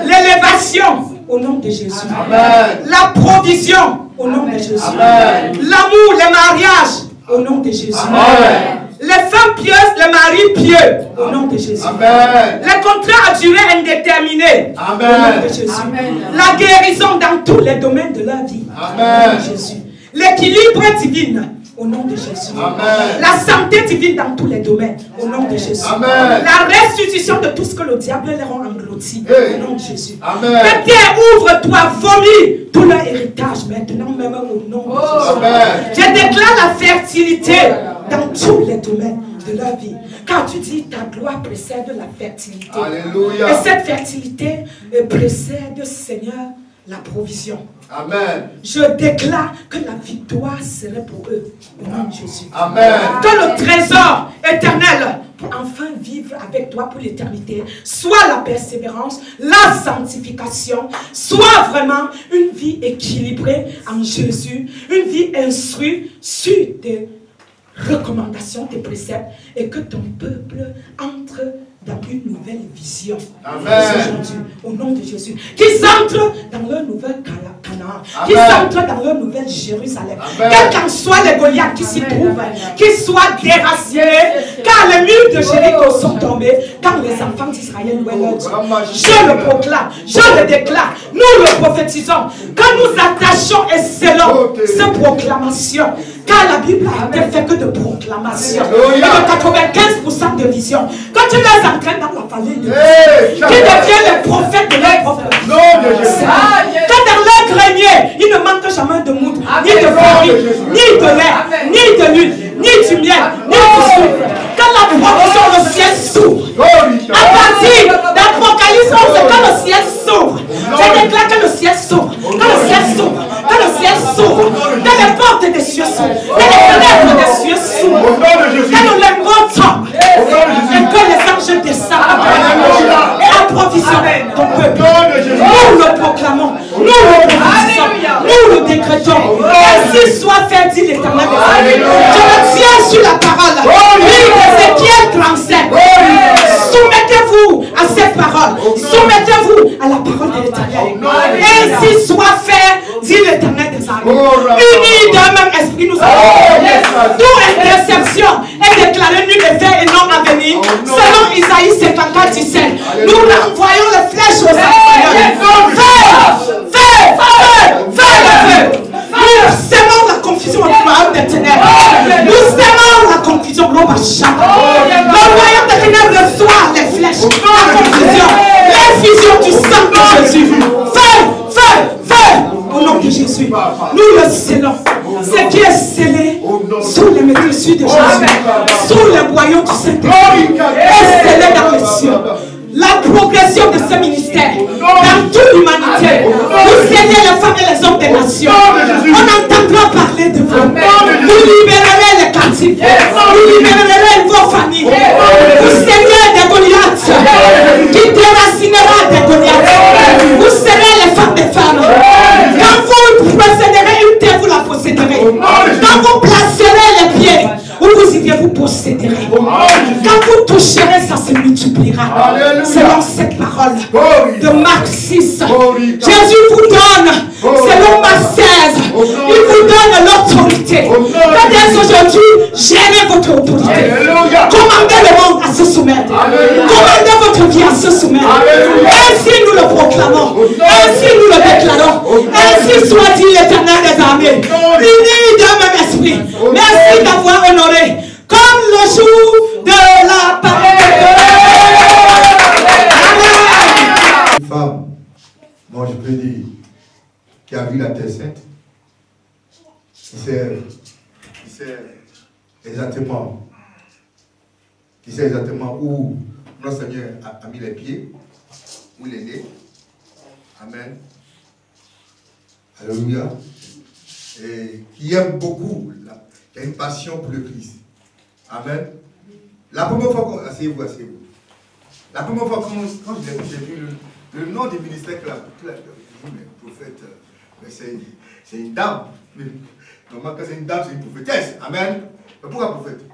Speaker 1: L'élévation au nom de Jésus. Amen. La provision au nom de Jésus. L'amour, le mariage au nom de Jésus. Amen. Les femmes pieuses, le mari pieux au nom de Jésus. Amen. Les contrats à durée indéterminée au nom de Jésus. Amen. La guérison dans tous les domaines de leur vie au nom de Jésus. L'équilibre divin au nom de Jésus. Amen. La santé divine dans tous les domaines au nom de Jésus. Amen. La restitution de tout ce que le diable leur a englouti au nom de Jésus. Que Terre ouvre-toi, vomis tout leur héritage maintenant même au nom de Jésus. Amen. Je déclare la fertilité dans tous les domaines de leur vie. Car tu dis ta gloire précède la fertilité. Alléluia. Et cette fertilité précède, Seigneur, la provision. Amen. Je déclare que la victoire serait pour eux au nom de Jésus. Amen. Que le trésor éternel pour enfin vivre avec toi pour l'éternité soit la persévérance, la sanctification, soit vraiment une vie équilibrée en Jésus, une vie instruite sur des recommandations, des préceptes, et que ton peuple entre dans une nouvelle vision. Aujourd'hui, au nom de Jésus. Qu'ils entrent dans leur nouvelle Canaan. Qu'ils entrent dans leur nouvelle Jérusalem. Quels qu'en soient les Goliaths qui s'y trouvent, qu'ils soient déracinés, car les murs de Jéricho sont tombés, quand les enfants d'Israël louaient leur Dieu. Je le proclame, je le déclare, nous le prophétisons, que nous attachons et scellons ces proclamations. Car la Bible a été faite que de proclamations. Et de 95% de vision. Quand tu les entraînes dans la vallée de qui deviennent les prophètes de leur propre quand dans leur grenier, il ne manque jamais de moudre, ni de farine, ni de lait, ni de l'huile, ni du miel, ni du sucre. Quand la provision, le ciel s'ouvre. À partir d'Apocalypse 11, quand le ciel s'ouvre, je déclare que le ciel s'ouvre. Quand le ciel s'ouvre, quand le ciel s'ouvre, quand les portes des cieux s'ouvrent, quand les fenêtres des cieux s'ouvrent, quand le lingot tombe, et que les anges descendent et approvisionnent ton peuple. Nous le proclamons, nous le prophétisons, nous le décrétons. Ainsi soit fait, dit l'Éternel des armées. Je me tiens sur la parole. Ézéchiel 37. Soumettez-vous à cette parole. Soumettez-vous à la parole de l'Éternel. Ainsi soit fait, dit l'Éternel des armées. Unis d'un même esprit, nous avons toute interception est déclarée nulle et fait et non à venir. Selon Isaïe 54, 17. Nous renvoyons les flèches aux assaillants. Feu. Nous sémons la confusion au royaume des ténèbres. Nous sémons la confusion au royaume des ténèbres reçoit les flèches, la confusion, l'infusion du sang de Jésus. Feu. Au nom de Jésus, nous le scellons. Ce qui est scellé sous les médecins de Jésus, sous les boyaux du Saint-Esprit, est scellé dans les cieux. La progression de ce ministère dans toute l'humanité. Vous scellez les femmes et les hommes des nations. On entendra parler de vous. Vous libérerez les captifs. Vous libérerez vos familles. Vous scellez des Goliaths qui déracinera des Goliaths. Vous scellez les femmes des femmes. Quand vous posséderez une terre, vous la posséderez. Quand vous placerez les pieds, où vous y vous posséderez. Quand vous toucherez, ça se multipliera. Selon cette parole de Marc 6. Jésus vous donne, selon Marc 16, il vous donne l'autorité. Que dès aujourd'hui, gérez votre autorité. Commandez le monde à se soumettre. Commandez votre vie à se soumettre. Ainsi nous le proclamons. Ainsi nous le déclarons. Ainsi soit dit l'Éternel des armées. Unis d'un même esprit. Merci d'avoir honoré comme le jour de la parole.
Speaker 3: Une femme, moi je peux dire, qui a vu la terre sainte, qui sait exactement où notre Seigneur a mis les pieds, où il est né. Amen. Alléluia. et qui aime beaucoup, qui a une passion pour le Christ. Amen. La première fois, asseyez-vous. La première fois quand j'ai vu le nom du ministère que la prophète, c'est une dame. Normalement, quand c'est une dame, c'est une prophétesse. Amen. Mais pourquoi prophète?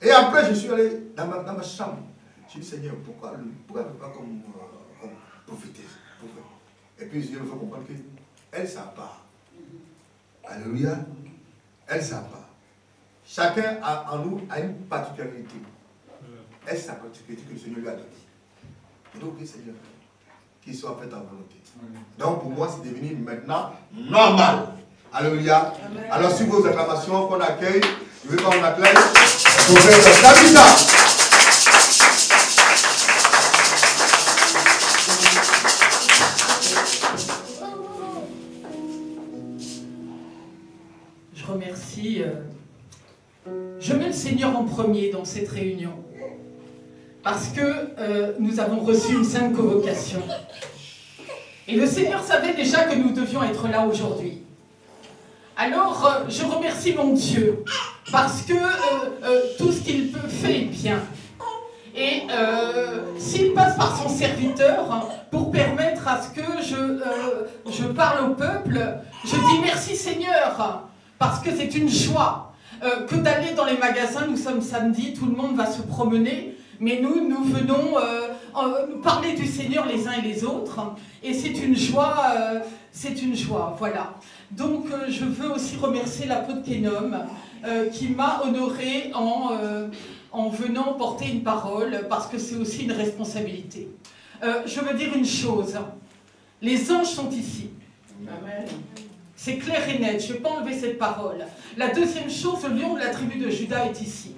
Speaker 3: Et après, je suis allé dans ma chambre. Je me suis dit, Seigneur, pourquoi elle ne fait pas comme prophétesse? Et puis, je me fais comprendre qu'elle s'en part. Alléluia. Elle s'en part. Chacun en nous a une particularité. Elle sa particularité que le Seigneur lui a donnée. Et donc, Seigneur, qu'il soit fait en volonté. Donc, pour moi, c'est devenu maintenant normal. Alléluia. Amen. Alors, sur vos acclamations qu'on accueille, je veux qu'on accueille le prophète Tabitha.
Speaker 2: Je mets le Seigneur en premier dans cette réunion parce que nous avons reçu une sainte convocation et le Seigneur savait déjà que nous devions être là aujourd'hui. Alors je remercie mon Dieu parce que tout ce qu'il fait est bien et s'il passe par son serviteur pour permettre à ce que je parle au peuple, je dis merci Seigneur. Parce que c'est une joie que d'aller dans les magasins. Nous sommes samedi, tout le monde va se promener, mais nous venons parler du Seigneur les uns et les autres, et c'est une joie, voilà. Donc je veux aussi remercier l'apôtre Kenom qui m'a honoré en venant porter une parole, parce que c'est aussi une responsabilité. Je veux dire une chose, les anges sont ici. Amen. C'est clair et net, je ne vais pas enlever cette parole. La deuxième chose, le lion de la tribu de Juda est ici.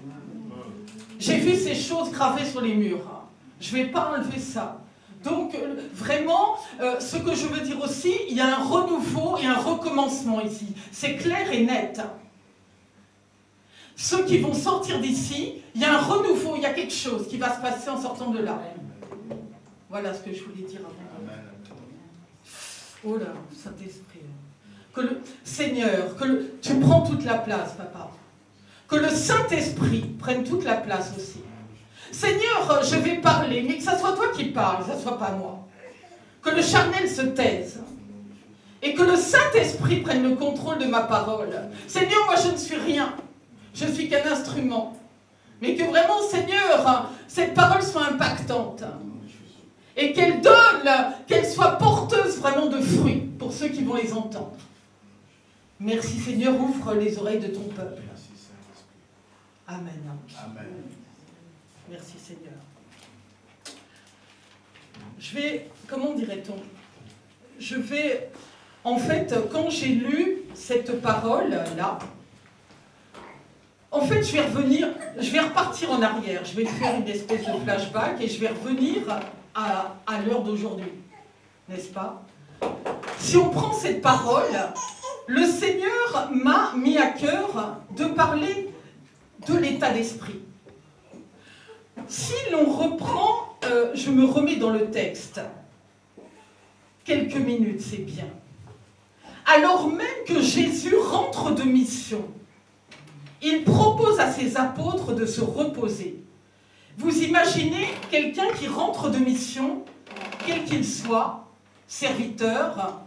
Speaker 2: J'ai vu ces choses gravées sur les murs. Je ne vais pas enlever ça. Donc, vraiment, ce que je veux dire aussi, il y a un renouveau et un recommencement ici. C'est clair et net. Ceux qui vont sortir d'ici, il y a un renouveau, il y a quelque chose qui va se passer en sortant de là. Voilà ce que je voulais dire avant. Oh là, Saint-Esprit. Que le Seigneur, tu prends toute la place, papa. Que le Saint-Esprit prenne toute la place aussi. Seigneur, je vais parler, mais que ce soit toi qui parles, que ce ne soit pas moi. Que le charnel se taise. Et que le Saint-Esprit prenne le contrôle de ma parole. Seigneur, moi je ne suis rien. Je ne suis qu'un instrument. Mais que vraiment, Seigneur, cette parole soit impactante. Et qu'elle donne, qu'elle soit porteuse vraiment de fruits pour ceux qui vont les entendre. Merci Seigneur, ouvre les oreilles de ton peuple. Amen.
Speaker 3: Amen.
Speaker 2: Merci Seigneur. Je vais, comment dirait-on? Je vais, en fait, quand j'ai lu cette parole-là, en fait, je vais repartir en arrière. Je vais faire une espèce de flashback et je vais revenir à l'heure d'aujourd'hui. N'est-ce pas? Si on prend cette parole, le Seigneur m'a mis à cœur de parler de l'état d'esprit. Si l'on reprend, je me remets dans le texte, quelques minutes, c'est bien. Alors même que Jésus rentre de mission, il propose à ses apôtres de se reposer. Vous imaginez quelqu'un qui rentre de mission, quel qu'il soit, serviteur,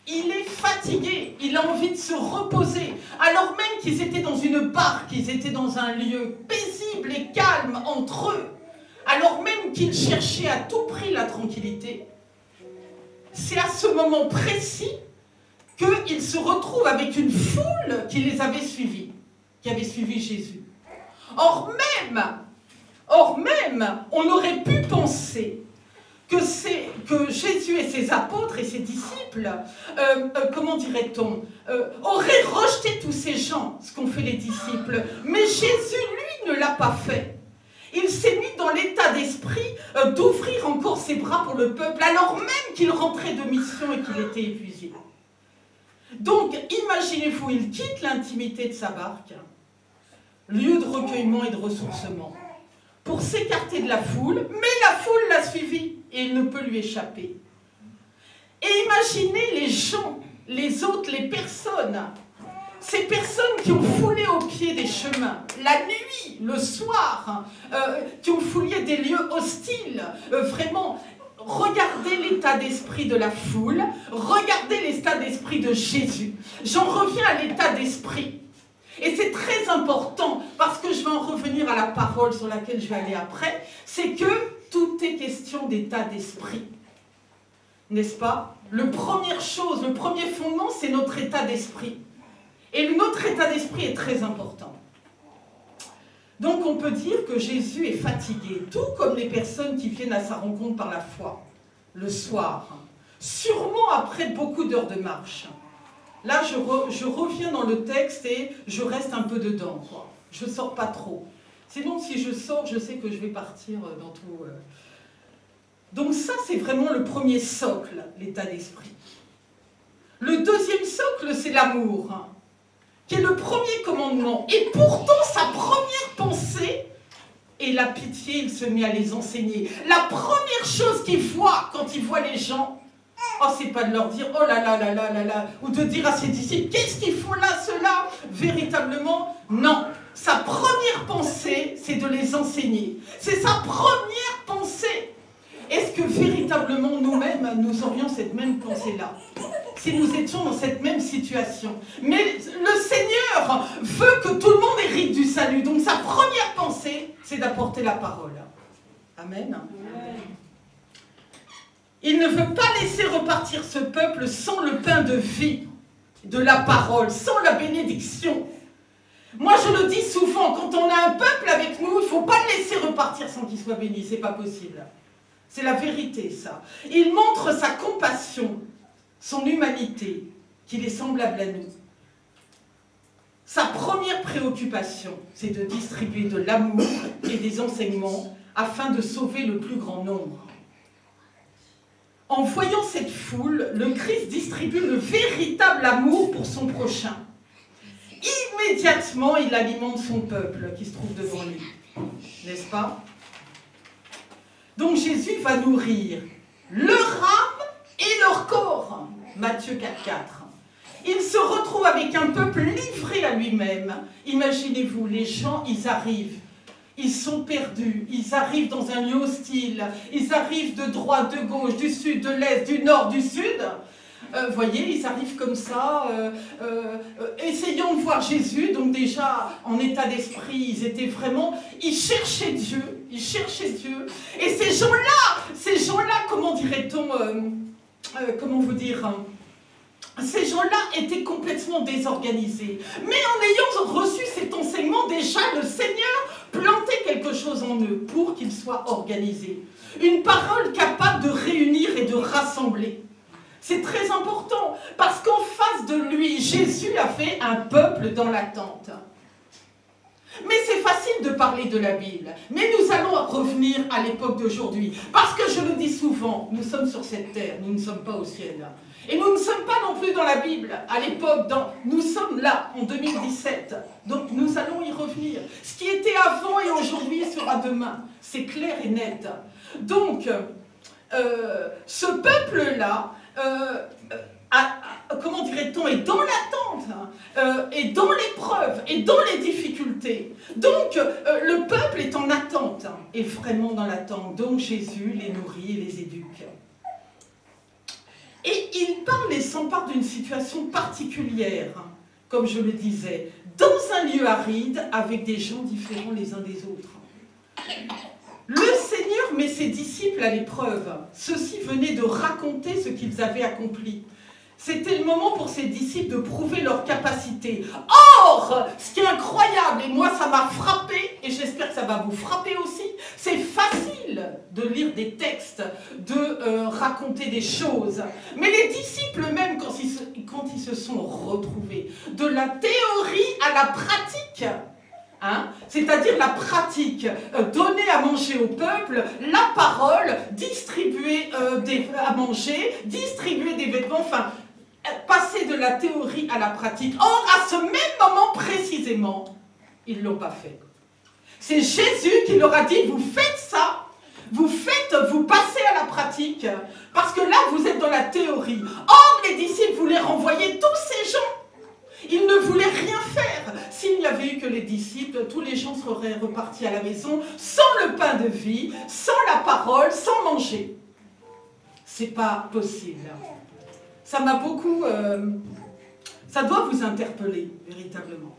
Speaker 2: il est fatigué, il a envie de se reposer. Alors même qu'ils étaient dans une barque, ils étaient dans un lieu paisible et calme entre eux, alors même qu'ils cherchaient à tout prix la tranquillité, c'est à ce moment précis qu'ils se retrouvent avec une foule qui les avait suivis, qui avait suivi Jésus. Or même, on aurait pu penser que Jésus et ses apôtres et ses disciples, comment dirait-on, auraient rejeté tous ces gens, ce qu'ont fait les disciples. Mais Jésus, lui, ne l'a pas fait. Il s'est mis dans l'état d'esprit d'ouvrir encore ses bras pour le peuple, alors même qu'il rentrait de mission et qu'il était épuisé. Donc, imaginez-vous, il quitte l'intimité de sa barque, lieu de recueillement et de ressourcement, pour s'écarter de la foule, mais la foule l'a suivi et il ne peut lui échapper. Et imaginez les gens, les autres, les personnes, ces personnes qui ont foulé au pied des chemins, la nuit, le soir, qui ont foulé des lieux hostiles, vraiment, regardez l'état d'esprit de la foule, regardez l'état d'esprit de Jésus. J'en reviens à l'état d'esprit. Et c'est très important, parce que je vais en revenir à la parole sur laquelle je vais aller après, c'est que tout est question d'état d'esprit. N'est-ce pas? La première chose, le premier fondement, c'est notre état d'esprit. Et notre état d'esprit est très important. Donc on peut dire que Jésus est fatigué, tout comme les personnes qui viennent à sa rencontre par la foi, le soir, sûrement après beaucoup d'heures de marche. Là, je reviens dans le texte et je reste un peu dedans, quoi. Je ne sors pas trop. Sinon, si je sors, je sais que je vais partir dans tout... Donc ça, c'est vraiment le premier socle, l'état d'esprit. Le deuxième socle, c'est l'amour, hein, qui est le premier commandement. Et pourtant, sa première pensée est la pitié, il se met à les enseigner. La première chose qu'il voit quand il voit les gens, oh, c'est pas de leur dire, oh là là là là là là, ou de dire à ses disciples, qu'est-ce qu'il faut là, cela, véritablement, non. Sa première pensée, c'est de les enseigner. C'est sa première pensée. Est-ce que véritablement nous-mêmes, nous aurions cette même pensée-là? Si nous étions dans cette même situation. Mais le Seigneur veut que tout le monde hérite du salut. Donc sa première pensée, c'est d'apporter la parole. Amen. Il ne veut pas laisser repartir ce peuple sans le pain de vie, de la parole, sans la bénédiction. Moi, je le dis souvent, quand on a un peuple avec nous, il ne faut pas le laisser repartir sans qu'il soit béni. Ce n'est pas possible. C'est la vérité, ça. Il montre sa compassion, son humanité, qu'il est semblable à nous. Sa première préoccupation, c'est de distribuer de l'amour et des enseignements afin de sauver le plus grand nombre. En voyant cette foule, le Christ distribue le véritable amour pour son prochain. Immédiatement, il alimente son peuple qui se trouve devant lui. N'est-ce pas? Donc Jésus va nourrir leur âme et leur corps. Matthieu 4,4. Il se retrouve avec un peuple livré à lui-même. Imaginez-vous, les gens, ils arrivent. Ils sont perdus. Ils arrivent dans un lieu hostile. Ils arrivent de droite, de gauche, du sud, de l'est, du nord, du sud. Voyez, ils arrivent comme ça, essayant de voir Jésus. Donc déjà, en état d'esprit, ils étaient vraiment... Ils cherchaient Dieu. Ils cherchaient Dieu. Et ces gens-là, comment dirait-on, comment vous dire, ces gens-là étaient complètement désorganisés. Mais en ayant reçu cet enseignement, déjà, le Seigneur plantait quelque chose en eux pour qu'ils soient organisés. Une parole capable de réunir et de rassembler. C'est très important, parce qu'en face de lui, Jésus a fait un peuple dans l'attente. Mais c'est facile de parler de la Bible. Mais nous allons revenir à l'époque d'aujourd'hui. Parce que je le dis souvent, nous sommes sur cette terre, nous ne sommes pas au ciel. Et nous ne sommes pas non plus dans la Bible. À l'époque, nous sommes là, en 2017. Donc nous allons y revenir. Ce qui était avant et aujourd'hui sera demain. C'est clair et net. Donc, ce peuple-là... comment dirait-on, est dans l'attente, et dans l'épreuve, et dans les difficultés. Donc, le peuple est en attente, est vraiment dans l'attente. Donc, Jésus les nourrit et les éduque. Et il parle et s'empare d'une situation particulière, comme je le disais, dans un lieu aride, avec des gens différents les uns des autres. Le Seigneur met ses disciples à l'épreuve. Ceux-ci venaient de raconter ce qu'ils avaient accompli. C'était le moment pour ses disciples de prouver leur capacité. Or, ce qui est incroyable, et moi ça m'a frappé, et j'espère que ça va vous frapper aussi, c'est facile de lire des textes, de raconter des choses. Mais les disciples même, quand ils se sont retrouvés, de la théorie à la pratique, hein, c'est-à-dire la pratique, donner à manger au peuple, la parole, distribuer à manger, distribuer des vêtements, enfin, passer de la théorie à la pratique. Or, à ce même moment précisément, ils ne l'ont pas fait. C'est Jésus qui leur a dit, vous faites ça, vous passez à la pratique, parce que là, vous êtes dans la théorie. Or, les disciples voulaient renvoyer tous ces gens. Ils ne voulaient que les disciples, tous les gens seraient repartis à la maison sans le pain de vie, sans la parole, sans manger. C'est pas possible. Ça m'a beaucoup... ça doit vous interpeller, véritablement.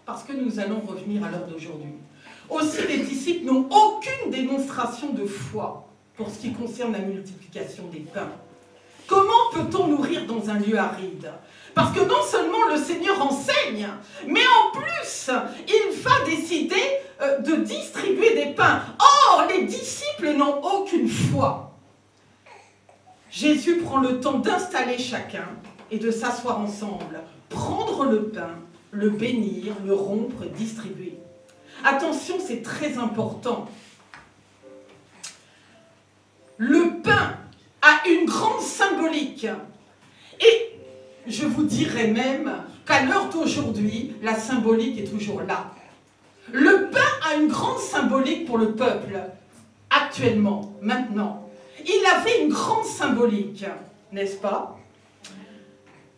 Speaker 2: Parce que nous allons revenir à l'heure d'aujourd'hui. Aussi, les disciples n'ont aucune démonstration de foi pour ce qui concerne la multiplication des pains. Comment peut-on nourrir dans un lieu aride? Parce que non seulement le Seigneur enseigne, mais en plus, il va décider de distribuer des pains. Or, les disciples n'ont aucune foi. Jésus prend le temps d'installer chacun et de s'asseoir ensemble, prendre le pain, le bénir, le rompre, distribuer. Attention, c'est très important. Le pain a une grande symbolique. Et je vous dirais même qu'à l'heure d'aujourd'hui, la symbolique est toujours là. Le pain a une grande symbolique pour le peuple, actuellement, maintenant. Il avait une grande symbolique, n'est-ce pas?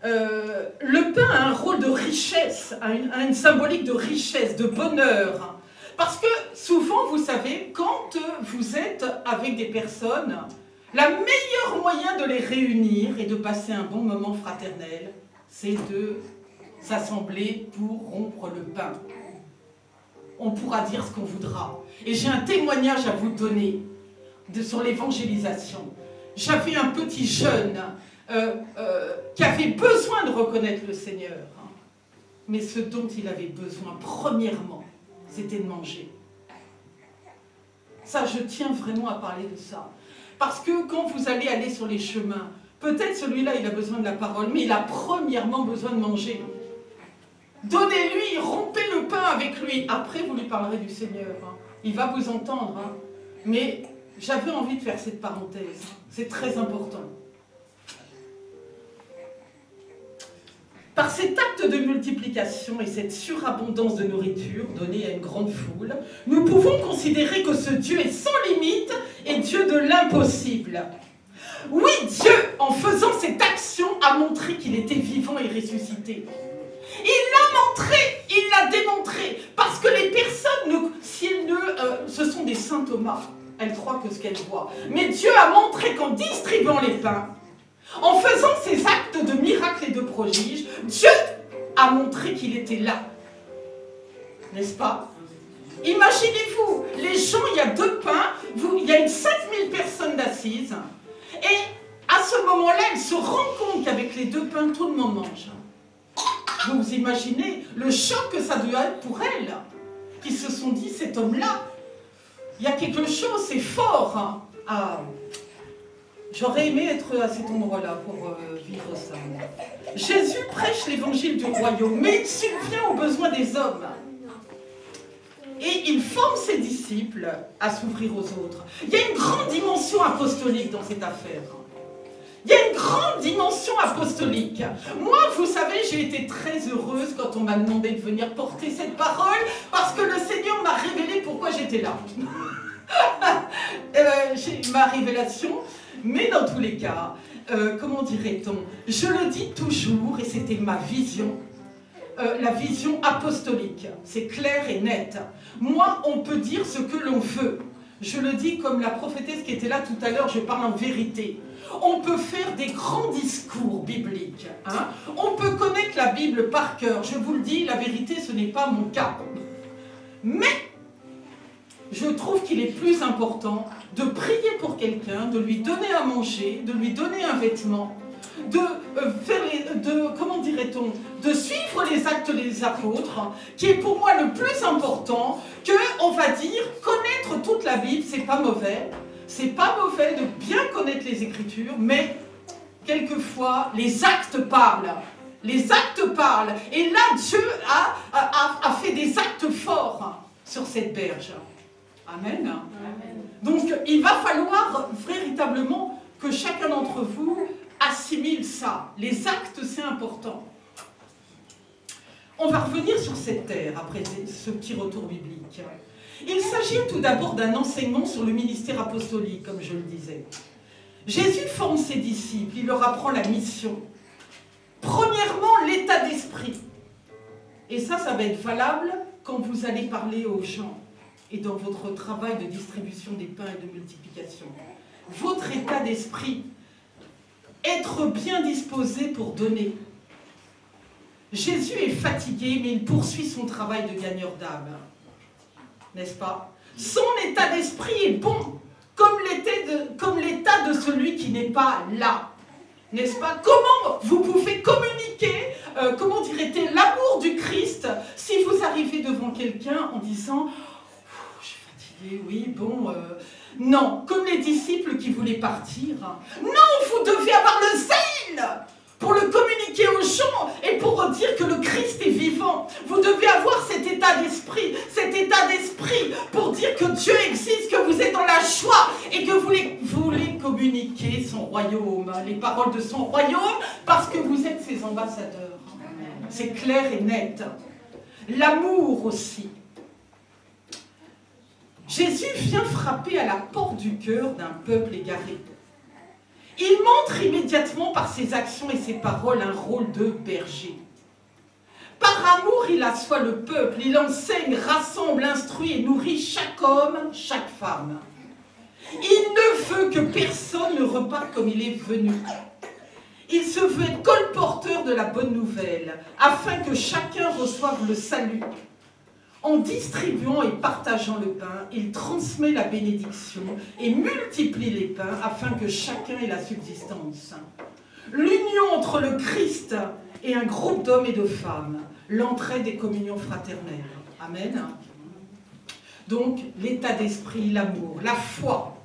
Speaker 2: Le pain a un rôle de richesse, a une symbolique de richesse, de bonheur. Parce que souvent, vous savez, quand vous êtes avec des personnes, le meilleur moyen de les réunir et de passer un bon moment fraternel, c'est de s'assembler pour rompre le pain. On pourra dire ce qu'on voudra. Et j'ai un témoignage à vous donner sur l'évangélisation. J'avais un petit jeune qui avait besoin de reconnaître le Seigneur. Mais ce dont il avait besoin, premièrement, c'était de manger. Ça, je tiens vraiment à parler de ça. Parce que quand vous allez aller sur les chemins, peut-être celui-là, il a besoin de la parole, mais il a premièrement besoin de manger. Donnez-lui, rompez le pain avec lui. Après, vous lui parlerez du Seigneur. Il va vous entendre. Mais j'avais envie de faire cette parenthèse. C'est très important. Par cet acte de multiplication et cette surabondance de nourriture donnée à une grande foule, nous pouvons considérer que ce Dieu est sans limite et Dieu de l'impossible. Oui, Dieu, en faisant cette action, a montré qu'il était vivant et ressuscité. Il l'a montré, il l'a démontré, parce que les personnes, ce sont des saint Thomas, elles croient que ce qu'elles voient. Mais Dieu a montré qu'en distribuant les pains, en faisant ces actes de miracles et de prodiges, Dieu a montré qu'il était là. N'est-ce pas? Imaginez-vous, les gens, il y a 2 pains, il y a 7000 personnes d'assises, et à ce moment-là, elles se rendent compte qu'avec les 2 pains, tout le monde mange. Vous imaginez le choc que ça doit être pour elles, qui se sont dit, cet homme-là, il y a quelque chose, c'est fort. Ah, j'aurais aimé être à cet endroit-là pour vivre ça. Jésus prêche l'évangile du royaume, mais il subvient aux besoins des hommes. Et il forme ses disciples à s'ouvrir aux autres. Il y a une grande dimension apostolique dans cette affaire. Il y a une grande dimension apostolique. Moi, vous savez, j'ai été très heureuse quand on m'a demandé de venir porter cette parole, parce que le Seigneur m'a révélé pourquoi j'étais là. Ma révélation, mais dans tous les cas, comment dirait-on? Je le dis toujours, et c'était ma vision, la vision apostolique. C'est clair et net. Moi, on peut dire ce que l'on veut. Je le dis comme la prophétesse qui était là tout à l'heure, je parle en vérité. On peut faire des grands discours bibliques. On peut connaître la Bible par cœur. Je vous le dis, la vérité, ce n'est pas mon cas. Mais je trouve qu'il est plus important de prier pour quelqu'un, de lui donner à manger, de lui donner un vêtement, comment dirait-on, de suivre les actes des apôtres, qui est pour moi le plus important, que, on va dire, connaître toute la Bible, c'est pas mauvais. C'est pas mauvais de bien connaître les Écritures, mais quelquefois, les actes parlent. Les actes parlent. Et là, Dieu a fait des actes forts sur cette berge. Amen. Amen. Donc, il va falloir véritablement que chacun d'entre vous assimile ça. Les actes, c'est important. On va revenir sur cette terre après ce petit retour biblique. Il s'agit tout d'abord d'un enseignement sur le ministère apostolique, comme je le disais. Jésus forme ses disciples, il leur apprend la mission. Premièrement, l'état d'esprit. Et ça va être valable quand vous allez parler aux gens et dans votre travail de distribution des pains et de multiplication. Votre état d'esprit, être bien disposé pour donner. Jésus est fatigué, mais il poursuit son travail de gagneur d'âme. N'est-ce pas? Son état d'esprit est bon, comme l'état de celui qui n'est pas là. N'est-ce pas? Comment vous pouvez communiquer, comment dirait-il, l'amour du Christ si vous arrivez devant quelqu'un en disant « Je suis fatigué, oui, bon... Non, comme les disciples qui voulaient partir. Non, vous devez avoir le zèle pour le communiquer aux gens et pour dire que le Christ est vivant. Vous devez avoir cet état d'esprit pour dire que Dieu existe, que vous êtes dans la joie et que vous voulez communiquer son royaume, les paroles de son royaume, parce que vous êtes ses ambassadeurs. C'est clair et net. L'amour aussi. Jésus vient frapper à la porte du cœur d'un peuple égaré. Il montre immédiatement par ses actions et ses paroles un rôle de berger. Par amour, il assoit le peuple, il enseigne, rassemble, instruit et nourrit chaque homme, chaque femme. Il ne veut que personne ne reparte comme il est venu. Il se veut être colporteur de la bonne nouvelle, afin que chacun reçoive le salut. En distribuant et partageant le pain, il transmet la bénédiction et multiplie les pains afin que chacun ait la subsistance. L'union entre le Christ et un groupe d'hommes et de femmes, l'entraide et communion fraternelle. Amen. Donc, l'état d'esprit, l'amour, la foi.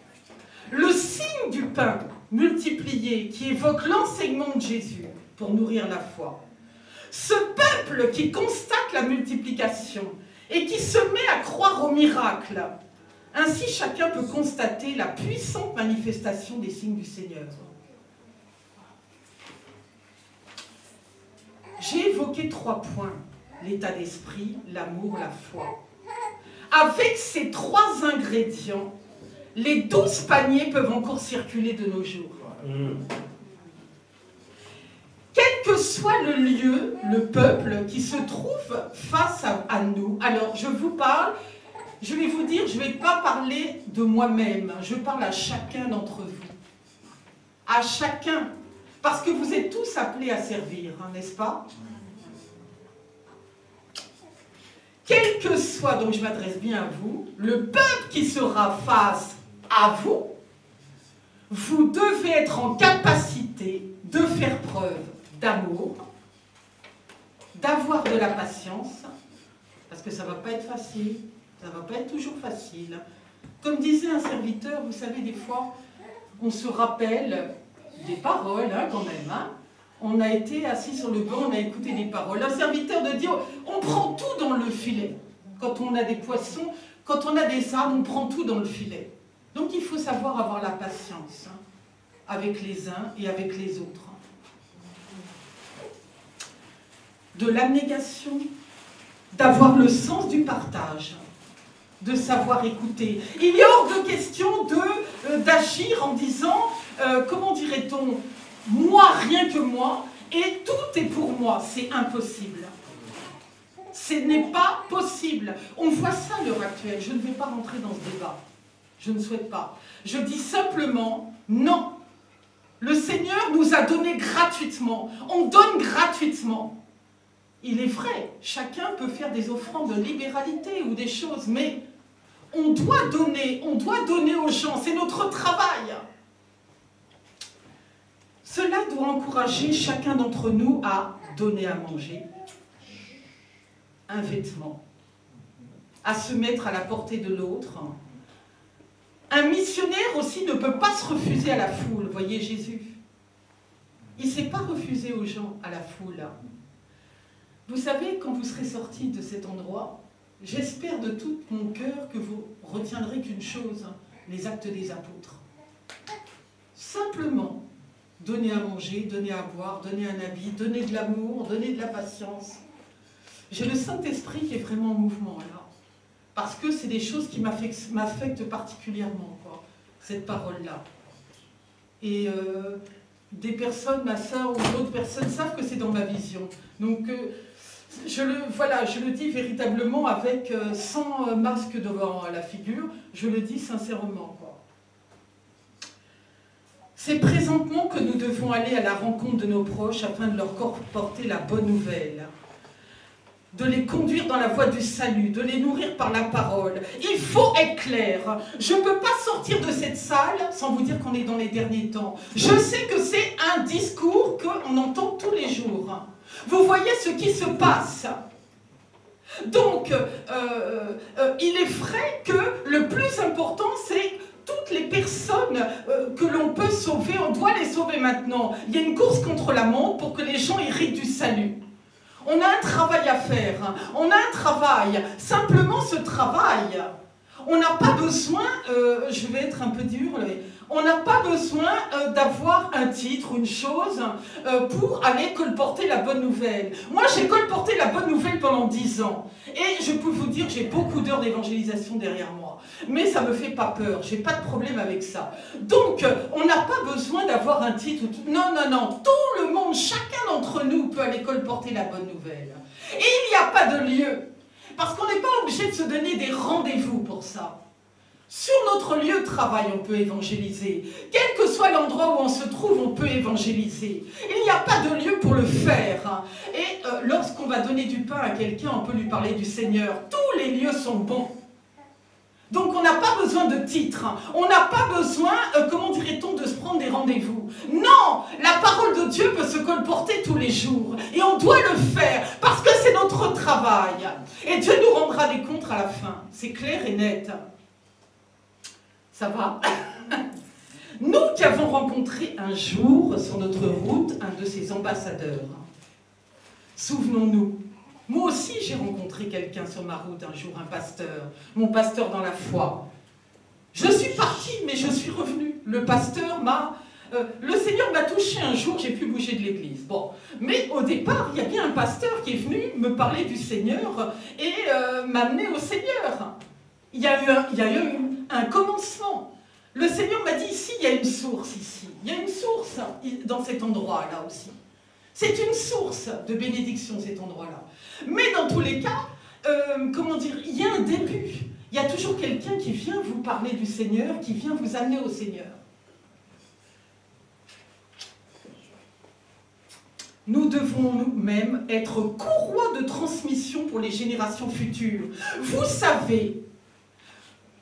Speaker 2: Le signe du pain multiplié qui évoque l'enseignement de Jésus pour nourrir la foi. Ce peuple qui constate la multiplication et qui se met à croire au miracle. Ainsi, chacun peut constater la puissante manifestation des signes du Seigneur. J'ai évoqué 3 points, l'état d'esprit, l'amour, la foi. Avec ces 3 ingrédients, les 12 paniers peuvent encore circuler de nos jours. Quel que soit le lieu, le peuple qui se trouve face à nous. Alors, je vous parle, je vais vous dire, je ne vais pas parler de moi-même, je parle à chacun d'entre vous. À chacun. Parce que vous êtes tous appelés à servir, hein, n'est-ce pas? Quel que soit, donc je m'adresse bien à vous, le peuple qui sera face à vous, vous devez être en capacité de faire preuve d'amour, d'avoir de la patience, parce que ça ne va pas être facile, ça ne va pas être toujours facile. Comme disait un serviteur, vous savez, des fois, on se rappelle des paroles, hein, quand même. Hein. On a été assis sur le banc, on a écouté des paroles. Un serviteur de Dieu, on prend tout dans le filet. Quand on a des poissons, quand on a des âmes, on prend tout dans le filet. Donc il faut savoir avoir la patience, hein, avec les uns et avec les autres. De l'abnégation, d'avoir le sens du partage, de savoir écouter. Il est hors de question d'agir en disant, comment dirait-on, moi, rien que moi, et tout est pour moi. C'est impossible. Ce n'est pas possible. On voit ça à l'heure actuelle. Je ne vais pas rentrer dans ce débat. Je ne souhaite pas. Je dis simplement, non. Le Seigneur nous a donné gratuitement. On donne gratuitement. Il est vrai, chacun peut faire des offrandes de libéralité ou des choses, mais on doit donner aux gens, c'est notre travail. Cela doit encourager chacun d'entre nous à donner à manger, un vêtement, à se mettre à la portée de l'autre. Un missionnaire aussi ne peut pas se refuser à la foule, voyez Jésus. Il ne s'est pas refusé aux gens, à la foule. Vous savez, quand vous serez sortis de cet endroit, j'espère de tout mon cœur que vous retiendrez qu'une chose, les actes des apôtres. Simplement, donner à manger, donner à boire, donner un habit, donner de l'amour, donner de la patience. J'ai le Saint-Esprit qui est vraiment en mouvement là. Parce que c'est des choses qui m'affectent particulièrement, quoi, cette parole-là. Et des personnes, ma soeur ou d'autres personnes savent que c'est dans ma vision. Donc, je le dis véritablement avec sans masque devant la figure, je le dis sincèrement, quoi. C'est présentement que nous devons aller à la rencontre de nos proches afin de leur porter la bonne nouvelle, de les conduire dans la voie du salut, de les nourrir par la parole. Il faut être clair. Je ne peux pas sortir de cette salle sans vous dire qu'on est dans les derniers temps. Je sais que c'est un discours qu'on entend tous les jours. Vous voyez ce qui se passe. Donc, il est vrai que le plus important, c'est toutes les personnes que l'on peut sauver, on doit les sauver maintenant. Il y a une course contre la montre pour que les gens héritent du salut. On a un travail à faire, on a un travail. Simplement ce travail, on n'a pas besoin, je vais être un peu dur, on n'a pas besoin d'avoir un titre, une chose, pour aller colporter la bonne nouvelle. Moi, j'ai colporté la bonne nouvelle pendant 10 ans. Et je peux vous dire, j'ai beaucoup d'heures d'évangélisation derrière moi. Mais ça ne me fait pas peur, j'ai pas de problème avec ça. Donc, on n'a pas besoin d'avoir un titre. Non, non, non, tout le monde, chacun d'entre nous peut aller colporter la bonne nouvelle. Et il n'y a pas de lieu. Parce qu'on n'est pas obligé de se donner des rendez-vous pour ça. Sur notre lieu de travail, on peut évangéliser. Quel que soit l'endroit où on se trouve, on peut évangéliser. Il n'y a pas de lieu pour le faire. Et lorsqu'on va donner du pain à quelqu'un, on peut lui parler du Seigneur. Tous les lieux sont bons. Donc on n'a pas besoin de titre, on n'a pas besoin, comment dirait-on, de se prendre des rendez-vous. Non, la parole de Dieu peut se colporter tous les jours. Et on doit le faire, parce que c'est notre travail. Et Dieu nous rendra des comptes à la fin. C'est clair et net. Ça va? Nous qui avons rencontré un jour, sur notre route, un de ses ambassadeurs. Souvenons-nous. Moi aussi, j'ai rencontré quelqu'un sur ma route un jour, un pasteur, mon pasteur dans la foi. Je suis partie, mais je suis revenue. Le pasteur m'a... le Seigneur m'a touché un jour, j'ai pu bouger de l'église. Bon, mais au départ, il y a bien un pasteur qui est venu me parler du Seigneur et m'amener au Seigneur. Il y a eu un commencement. Le Seigneur m'a dit, ici, il y a une source, ici. Il y a une source dans cet endroit-là aussi. C'est une source de bénédiction, cet endroit-là. Mais dans tous les cas, comment dire, il y a un début. Il y a toujours quelqu'un qui vient vous parler du Seigneur, qui vient vous amener au Seigneur. Nous devons nous-mêmes être courroies de transmission pour les générations futures. Vous savez,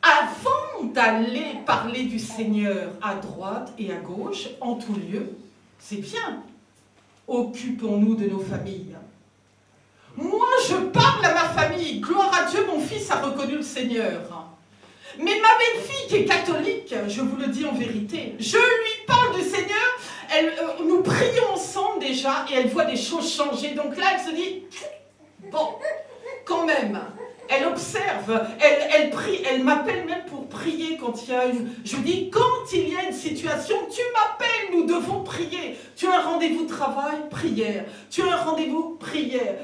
Speaker 2: avant d'aller parler du Seigneur à droite et à gauche, en tout lieu, c'est bien. Occupons-nous de nos familles. Moi, je parle à ma famille. Gloire à Dieu, mon fils a reconnu le Seigneur. Mais ma belle-fille qui est catholique, je vous le dis en vérité, je lui parle du Seigneur, nous prions ensemble déjà et elle voit des choses changer. Donc là, elle se dit, bon, quand même, elle observe, elle prie, elle m'appelle même pour prier quand il y a une... Je dis, quand il y a une situation, tu m'appelles, nous devons prier. Tu as un rendez-vous de travail, prière. Tu as un rendez-vous, prière.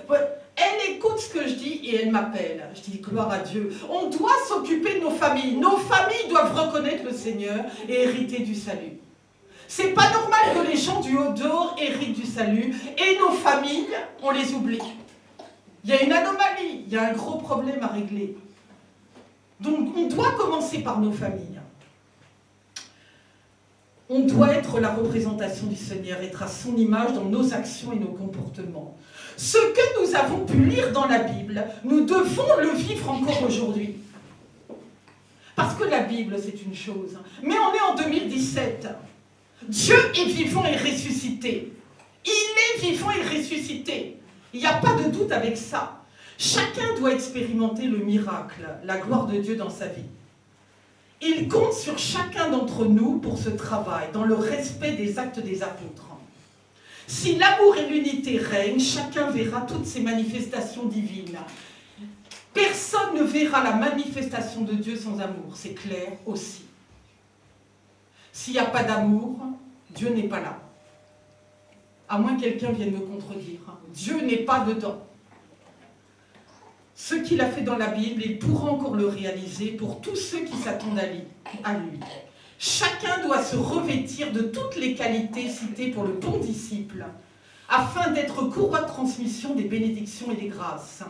Speaker 2: Elle écoute ce que je dis et elle m'appelle. Je dis, gloire à Dieu. On doit s'occuper de nos familles. Nos familles doivent reconnaître le Seigneur et hériter du salut. C'est pas normal que les gens du haut dehors héritent du salut et nos familles, on les oublie. Il y a une anomalie, il y a un gros problème à régler. Donc on doit commencer par nos familles. On doit être la représentation du Seigneur, être à son image dans nos actions et nos comportements. Ce que nous avons pu lire dans la Bible, nous devons le vivre encore aujourd'hui. Parce que la Bible, c'est une chose. Mais on est en 2017. Dieu est vivant et ressuscité. Il est vivant et ressuscité. Il n'y a pas de doute avec ça. Chacun doit expérimenter le miracle, la gloire de Dieu dans sa vie. Il compte sur chacun d'entre nous pour ce travail, dans le respect des actes des apôtres. Si l'amour et l'unité règnent, chacun verra toutes ces manifestations divines. Personne ne verra la manifestation de Dieu sans amour, c'est clair aussi. S'il n'y a pas d'amour, Dieu n'est pas là. À moins que quelqu'un vienne me contredire. Dieu n'est pas dedans. Ce qu'il a fait dans la Bible, il pourra encore le réaliser pour tous ceux qui s'attendent à lui. Chacun doit se revêtir de toutes les qualités citées pour le bon disciple, afin d'être courroie de transmission des bénédictions et des grâces.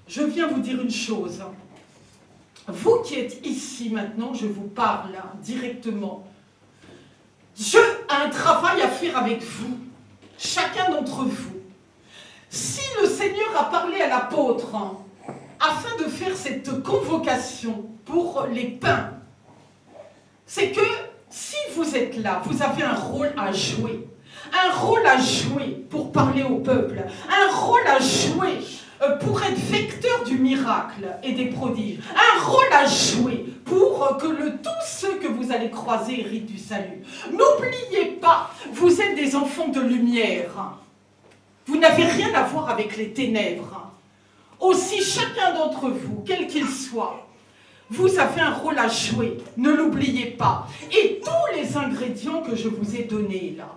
Speaker 2: Je viens vous dire une chose. Vous qui êtes ici maintenant, je vous parle directement. Dieu a un travail à faire avec vous, chacun d'entre vous. Si le Seigneur a parlé à l'apôtre afin de faire cette convocation pour les pains, c'est que si vous êtes là, vous avez un rôle à jouer. Un rôle à jouer pour parler au peuple. Un rôle à jouer pour être vecteur du miracle et des prodiges. Un rôle à jouer pour que tous ceux que vous allez croiser héritent du salut. N'oubliez pas, vous êtes des enfants de lumière. Vous n'avez rien à voir avec les ténèbres. Aussi, chacun d'entre vous, quel qu'il soit, vous avez un rôle à jouer. Ne l'oubliez pas. Et tous les ingrédients que je vous ai donnés là,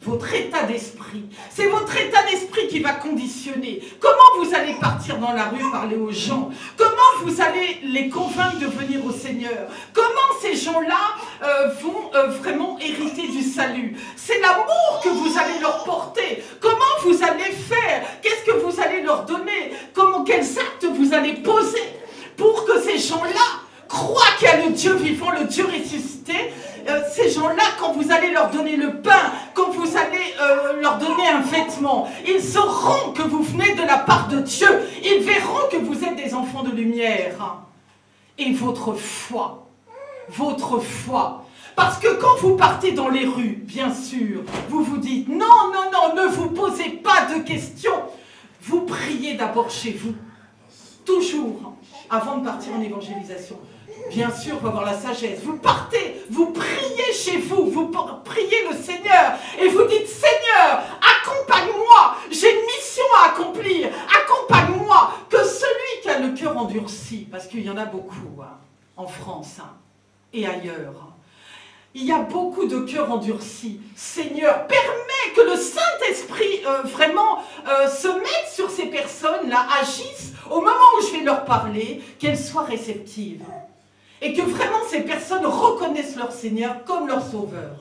Speaker 2: votre état d'esprit, c'est votre état d'esprit qui va conditionner comment vous allez partir dans la rue parler aux gens, comment vous allez les convaincre de venir au Seigneur, comment ces gens-là vont vraiment hériter du salut. C'est l'amour que vous allez leur porter, comment vous allez faire, qu'est-ce que vous allez leur donner, quels actes vous allez poser pour que ces gens-là croient qu'il y a le Dieu vivant, le Dieu ressuscité. Ces gens-là, quand vous allez leur donner le pain, quand vous allez leur donner un vêtement, ils sauront que vous venez de la part de Dieu. Ils verront que vous êtes des enfants de lumière. Et votre foi, parce que quand vous partez dans les rues, bien sûr, vous vous dites, non, non, non, ne vous posez pas de questions. Vous priez d'abord chez vous, toujours, avant de partir en évangélisation. Bien sûr, il faut avoir la sagesse. Vous partez, vous priez chez vous, vous priez le Seigneur et vous dites, Seigneur, accompagne-moi, j'ai une mission à accomplir, accompagne-moi, que celui qui a le cœur endurci, parce qu'il y en a beaucoup en France et ailleurs, il y a beaucoup de cœurs endurcis. Seigneur, permets que le Saint-Esprit vraiment se mette sur ces personnes-là, agisse au moment où je vais leur parler, qu'elles soient réceptives. Et que vraiment ces personnes reconnaissent leur Seigneur comme leur Sauveur.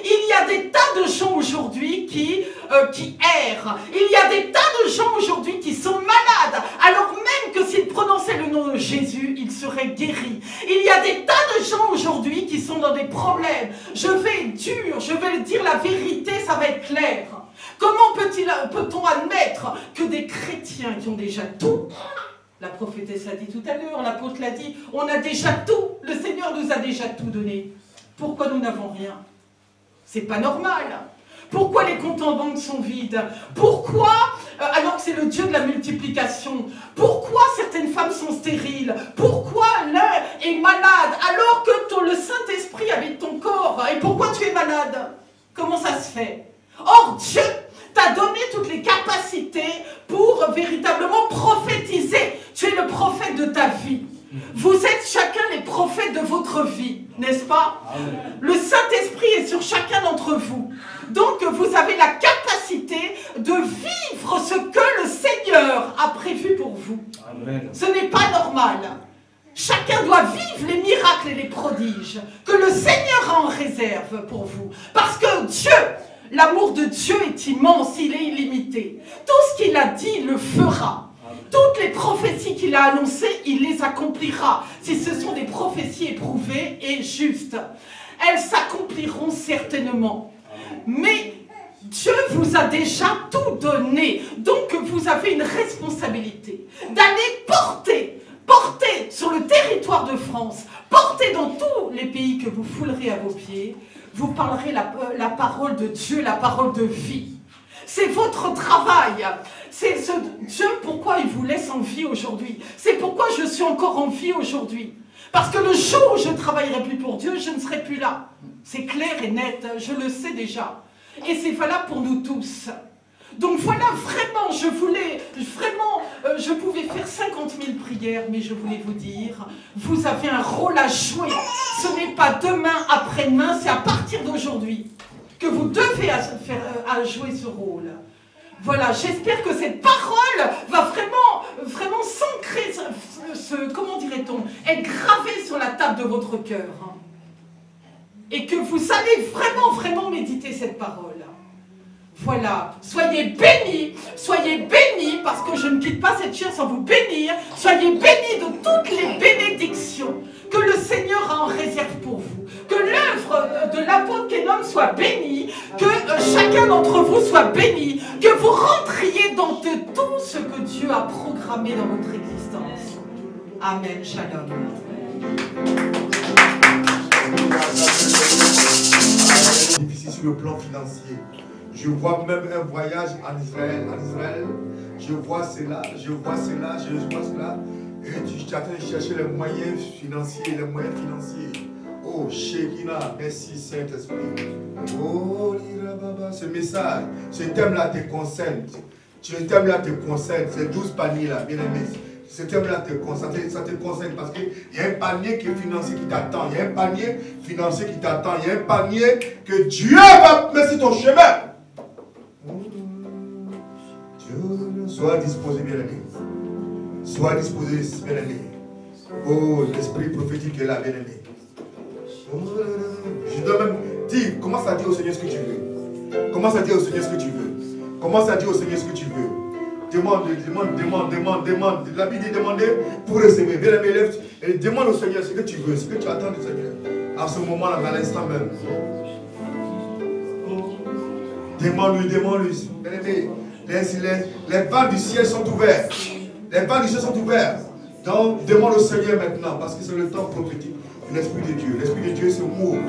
Speaker 2: Il y a des tas de gens aujourd'hui qui errent. Il y a des tas de gens aujourd'hui qui sont malades, alors même que s'ils prononçaient le nom de Jésus, ils seraient guéris. Il y a des tas de gens aujourd'hui qui sont dans des problèmes. Je vais être dur, je vais dire la vérité, ça va être clair. Comment peut-on admettre que des chrétiens qui ont déjà tout, la prophétesse l'a dit tout à l'heure, l'apôtre l'a dit, on a déjà tout, le Seigneur nous a déjà tout donné. Pourquoi nous n'avons rien? C'est pas normal. Pourquoi les comptes en banque sont vides? Pourquoi, alors que c'est le Dieu de la multiplication, pourquoi certaines femmes sont stériles? Pourquoi l'un est malade alors que le Saint-Esprit habite ton corps? Et pourquoi tu es malade? Comment ça se fait? Or, Dieu t'a donné toutes les capacités pour véritablement prophétiser. Tu es le prophète de ta vie. Vous êtes chacun les prophètes de votre vie, n'est-ce pas? Amen. Le Saint-Esprit est sur chacun d'entre vous. Donc vous avez la capacité de vivre ce que le Seigneur a prévu pour vous. Amen. Ce n'est pas normal. Chacun doit vivre les miracles et les prodiges que le Seigneur a en réserve pour vous. Parce que Dieu, l'amour de Dieu est immense, il est illimité. Tout ce qu'il a dit, il le fera. Toutes les prophéties qu'il a annoncées, il les accomplira. Si ce sont des prophéties éprouvées et justes, elles s'accompliront certainement. Mais Dieu vous a déjà tout donné. Donc vous avez une responsabilité d'aller porter sur le territoire de France, porter dans tous les pays que vous foulerez à vos pieds, vous parlerez la parole de Dieu, la parole de vie. C'est votre travail. C'est ce Dieu pourquoi il vous laisse en vie aujourd'hui. C'est pourquoi je suis encore en vie aujourd'hui. Parce que le jour où je ne travaillerai plus pour Dieu, je ne serai plus là. C'est clair et net, je le sais déjà. Et c'est valable pour nous tous. Donc voilà, vraiment, je pouvais faire 50 000 prières, mais je voulais vous dire, vous avez un rôle à jouer. Ce n'est pas demain, après-demain, c'est à partir d'aujourd'hui que vous devez jouer ce rôle. Voilà, j'espère que cette parole va vraiment s'ancrer, comment dirait-on, être gravée sur la table de votre cœur. Et que vous allez vraiment méditer cette parole. Voilà, soyez bénis parce que je ne quitte pas cette chair sans vous bénir. Soyez bénis de toutes les bénédictions que le Seigneur a en réserve pour vous. Que l'œuvre de l'apôtre Kenon soit bénie, que chacun d'entre vous soit béni, que vous rentriez dans tout ce que Dieu a programmé dans votre existence. Amen, shalom.
Speaker 3: Difficile sur le plan financier. Je vois même un voyage en Israël. Je vois cela. Et tu es en train de chercher les moyens financiers. Oh, Shekinah, merci Saint-Esprit. Oh, ce message, ce thème-là te concerne. Ce thème-là te concerne. Ces 12 paniers-là, bien aimés. Ce thème-là te concerne. Ça te concerne parce qu'il y a un panier qui est financier qui t'attend. Il y a un panier financier qui t'attend. Il y a un panier que Dieu va mettre sur ton chemin. Sois disposé, bien-aimé. Sois disposé, bien-aimé. Oh, l'esprit prophétique est là, bien-aimé. Je dois même dire, commence à dire au Seigneur ce que tu veux. Commence à dire au Seigneur ce que tu veux. Commence à dire au Seigneur ce que tu veux. Demande. La Bible dit demander pour recevoir. Bien-aimé, lève et demande au Seigneur ce que tu veux, ce que tu attends du Seigneur. À ce moment-là, à l'instant même. Demande-lui. Bien-aimé, les vannes du ciel sont ouvertes. Les vannes du ciel sont ouvertes. Donc, demande au Seigneur maintenant, parce que c'est le temps prophétique de l'Esprit de Dieu. L'Esprit de Dieu se mouve.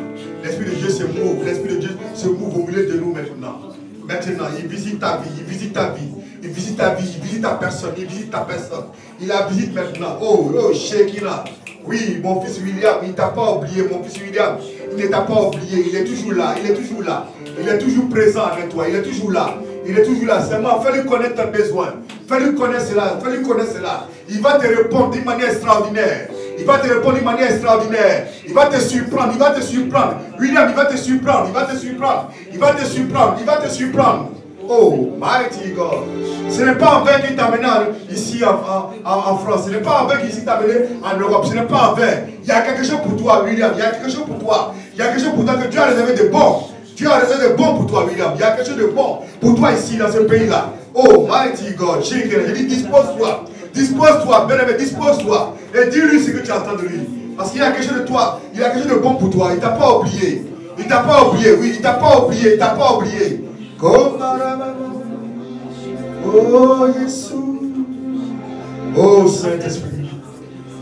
Speaker 3: L'Esprit de Dieu se mouve. L'Esprit de Dieu se mouve au milieu de nous maintenant. Maintenant, il visite ta vie, il visite ta vie. Il visite ta vie, il visite ta personne, il visite ta personne. Il la visite maintenant. Oh, Shekinah. Oui, mon fils William, il ne t'a pas oublié, mon fils William. Il ne t'a pas oublié, il est toujours là, il est toujours là. Il est toujours présent avec toi, il est toujours là. Il est toujours là. Seulement, fais-lui connaître tes besoins. Fais-lui connaître cela, fais-lui connaître cela. Il va te répondre d'une manière extraordinaire. Il va te répondre d'une manière extraordinaire. Il va te surprendre, il va te surprendre. William, il va te surprendre, il va te surprendre. Il va te surprendre, il va te surprendre. Oh, mighty God. Ce n'est pas en vain qu'il t'a amené ici en France. Ce n'est pas en vain qu'il t'a amené en Europe. Ce n'est pas en vain. Il y a quelque chose pour toi, William. Il y a quelque chose pour toi. Il y a quelque chose pour toi que Dieu a réservé de bon. Dieu a réservé de bon pour toi, William. Il y a quelque chose de bon pour toi ici, dans ce pays-là. Oh, mighty God. Je dis, dispose-toi. Dispose-toi, bien-aimé, dispose-toi. Et dis-lui ce que tu attends de lui. Parce qu'il y a quelque chose de toi. Il y a quelque chose de bon pour toi. Il ne t'a pas oublié. Il ne t'a pas oublié. Oui, il ne t'a pas oublié. Il ne t'a pas oublié. Oh, Jésus. Oh, Saint-Esprit.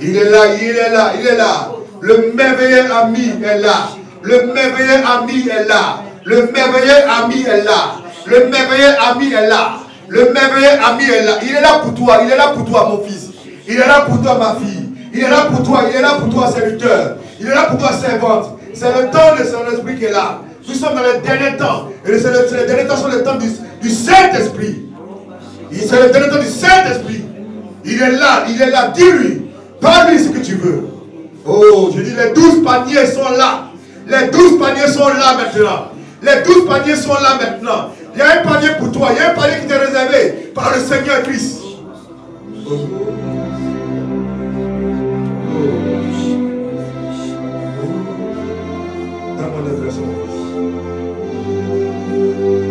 Speaker 3: Il est là, il est là, il est là. Le merveilleux ami est là. Le merveilleux ami est là. Le merveilleux ami est là. Le merveilleux ami est là. Le merveilleux ami est là. Il est là pour toi. Il est là pour toi, mon fils. Il est là pour toi, ma fille. Il est là pour toi. Il est là pour toi, serviteur. Il est là pour toi, servante. C'est le temps de son esprit qui est là. Nous sommes dans les derniers temps. Et les derniers temps sont le temps du Saint-Esprit. C'est le dernier temps du Saint-Esprit. Il est là, dis-lui. Parle-lui ce que tu veux. Oh, je dis, les 12 paniers sont là. Les 12 paniers sont là maintenant. Les 12 paniers sont là maintenant. Il y a un panier pour toi. Il y a un panier qui t'est réservé par le Seigneur Christ. Oh.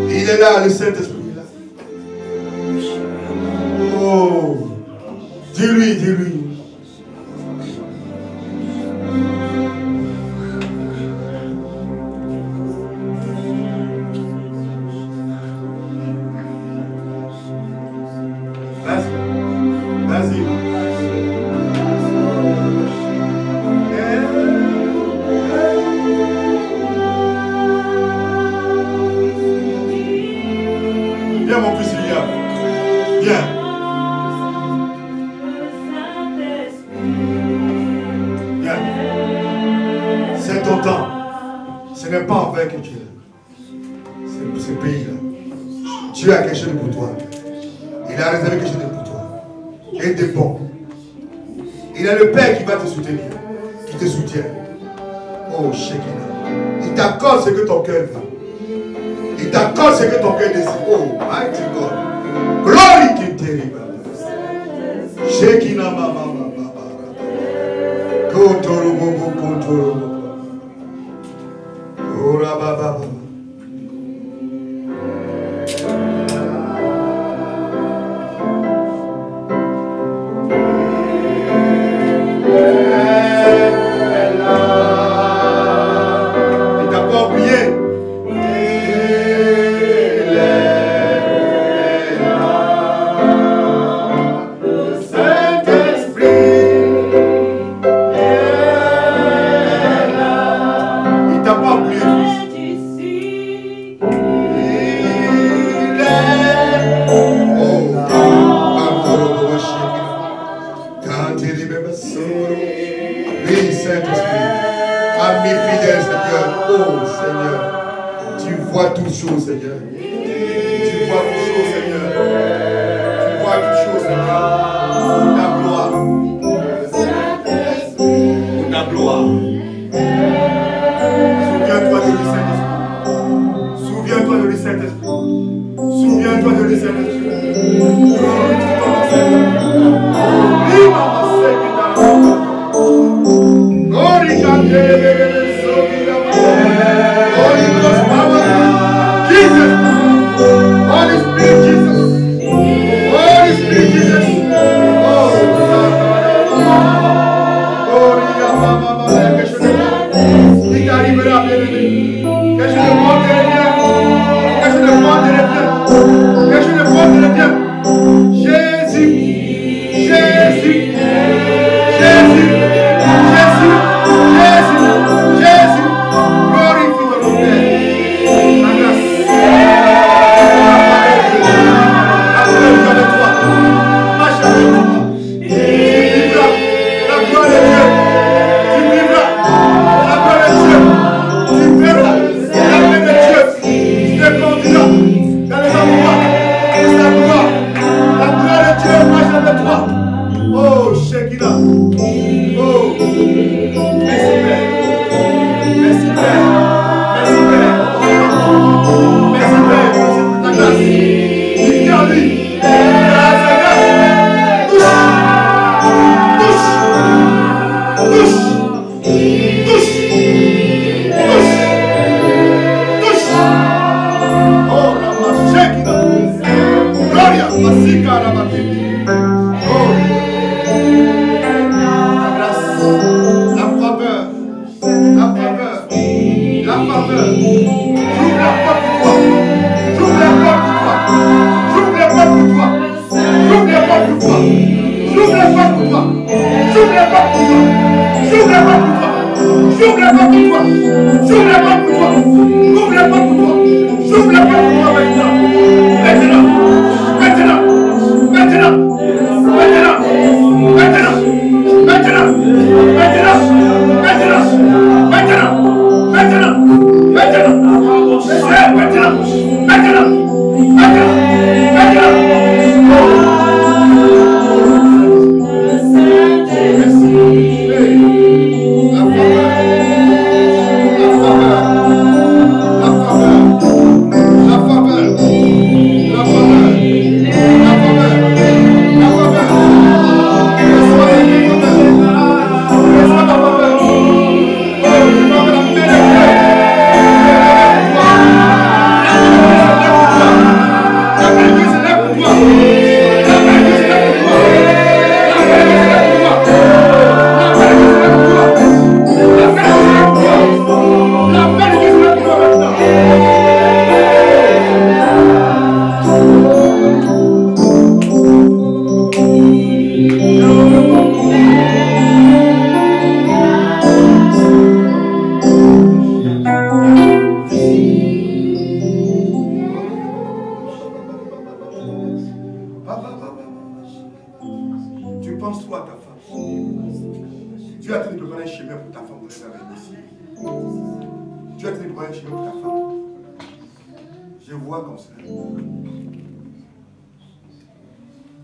Speaker 3: Il est là, le Saint-Esprit est là. Oh, dis-lui, dis-lui. Vas-y, vas-y. Viens mon fils William. Viens. Viens. C'est ton temps. Ce n'est pas en vain que tu es là. C'est ce pays-là. Dieu a quelque chose pour toi. Il a réservé quelque chose pour toi. Et de bon. Il a le Père qui va te soutenir. Qui te soutient. Oh, Shekinah. Il t'accorde ce que ton cœur veut. Il t'accorde ce que ton cœur désire. Oh, mighty God. Glory to terrible. Shekinah mama mama. Kotoro bobo kotoro bobo. Ora baba baba.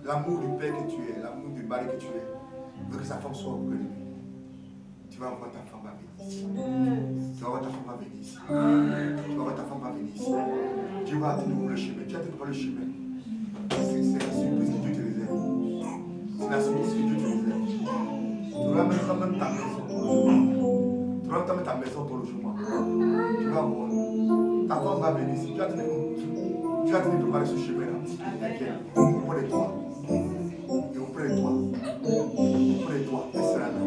Speaker 3: L'amour du père que tu es, l'amour du mari que tu es, veut que sa femme soit auprès de lui. Tu vas voir ta femme va venir ici. Tu vas voir ta femme va venir ici. Tu vas voir ta femme va venir ici. Dieu va t'ouvrir le chemin. Tu as t'ouvrir le chemin. C'est la surprise que Dieu te réserve. C'est la surprise que Dieu te réserve. Tu vas mettre même ta maison. Tu vas mettre ta maison pour le logement. Tu vas voir. Ta femme va venir ici. Tu as tenu de préparer ce chemin-là. Auprès de toi. Et auprès de toi. Auprès de toi. Elle sera là.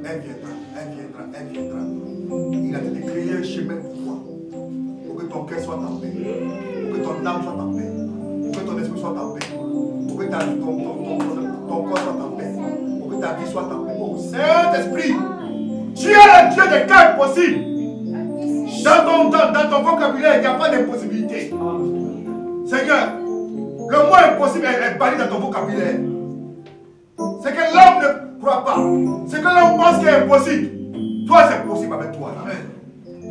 Speaker 3: Elle viendra. Elle viendra. Elle viendra. Il a tenu de créer un chemin pour toi. Pour que ton cœur soit en paix. Pour que ton âme soit en paix. Pour que ton esprit soit en paix. Pour que ton corps soit en paix. Pour que ta vie soit en paix. Oh Saint-Esprit, tu es le Dieu des cas impossibles. Dans ton vocabulaire, il n'y a pas d'impossibilité. Seigneur, le mot impossible est banni dans ton vocabulaire. C'est que l'homme ne croit pas. C'est que l'homme pense qu'il est impossible. Toi, c'est possible avec toi. Amen.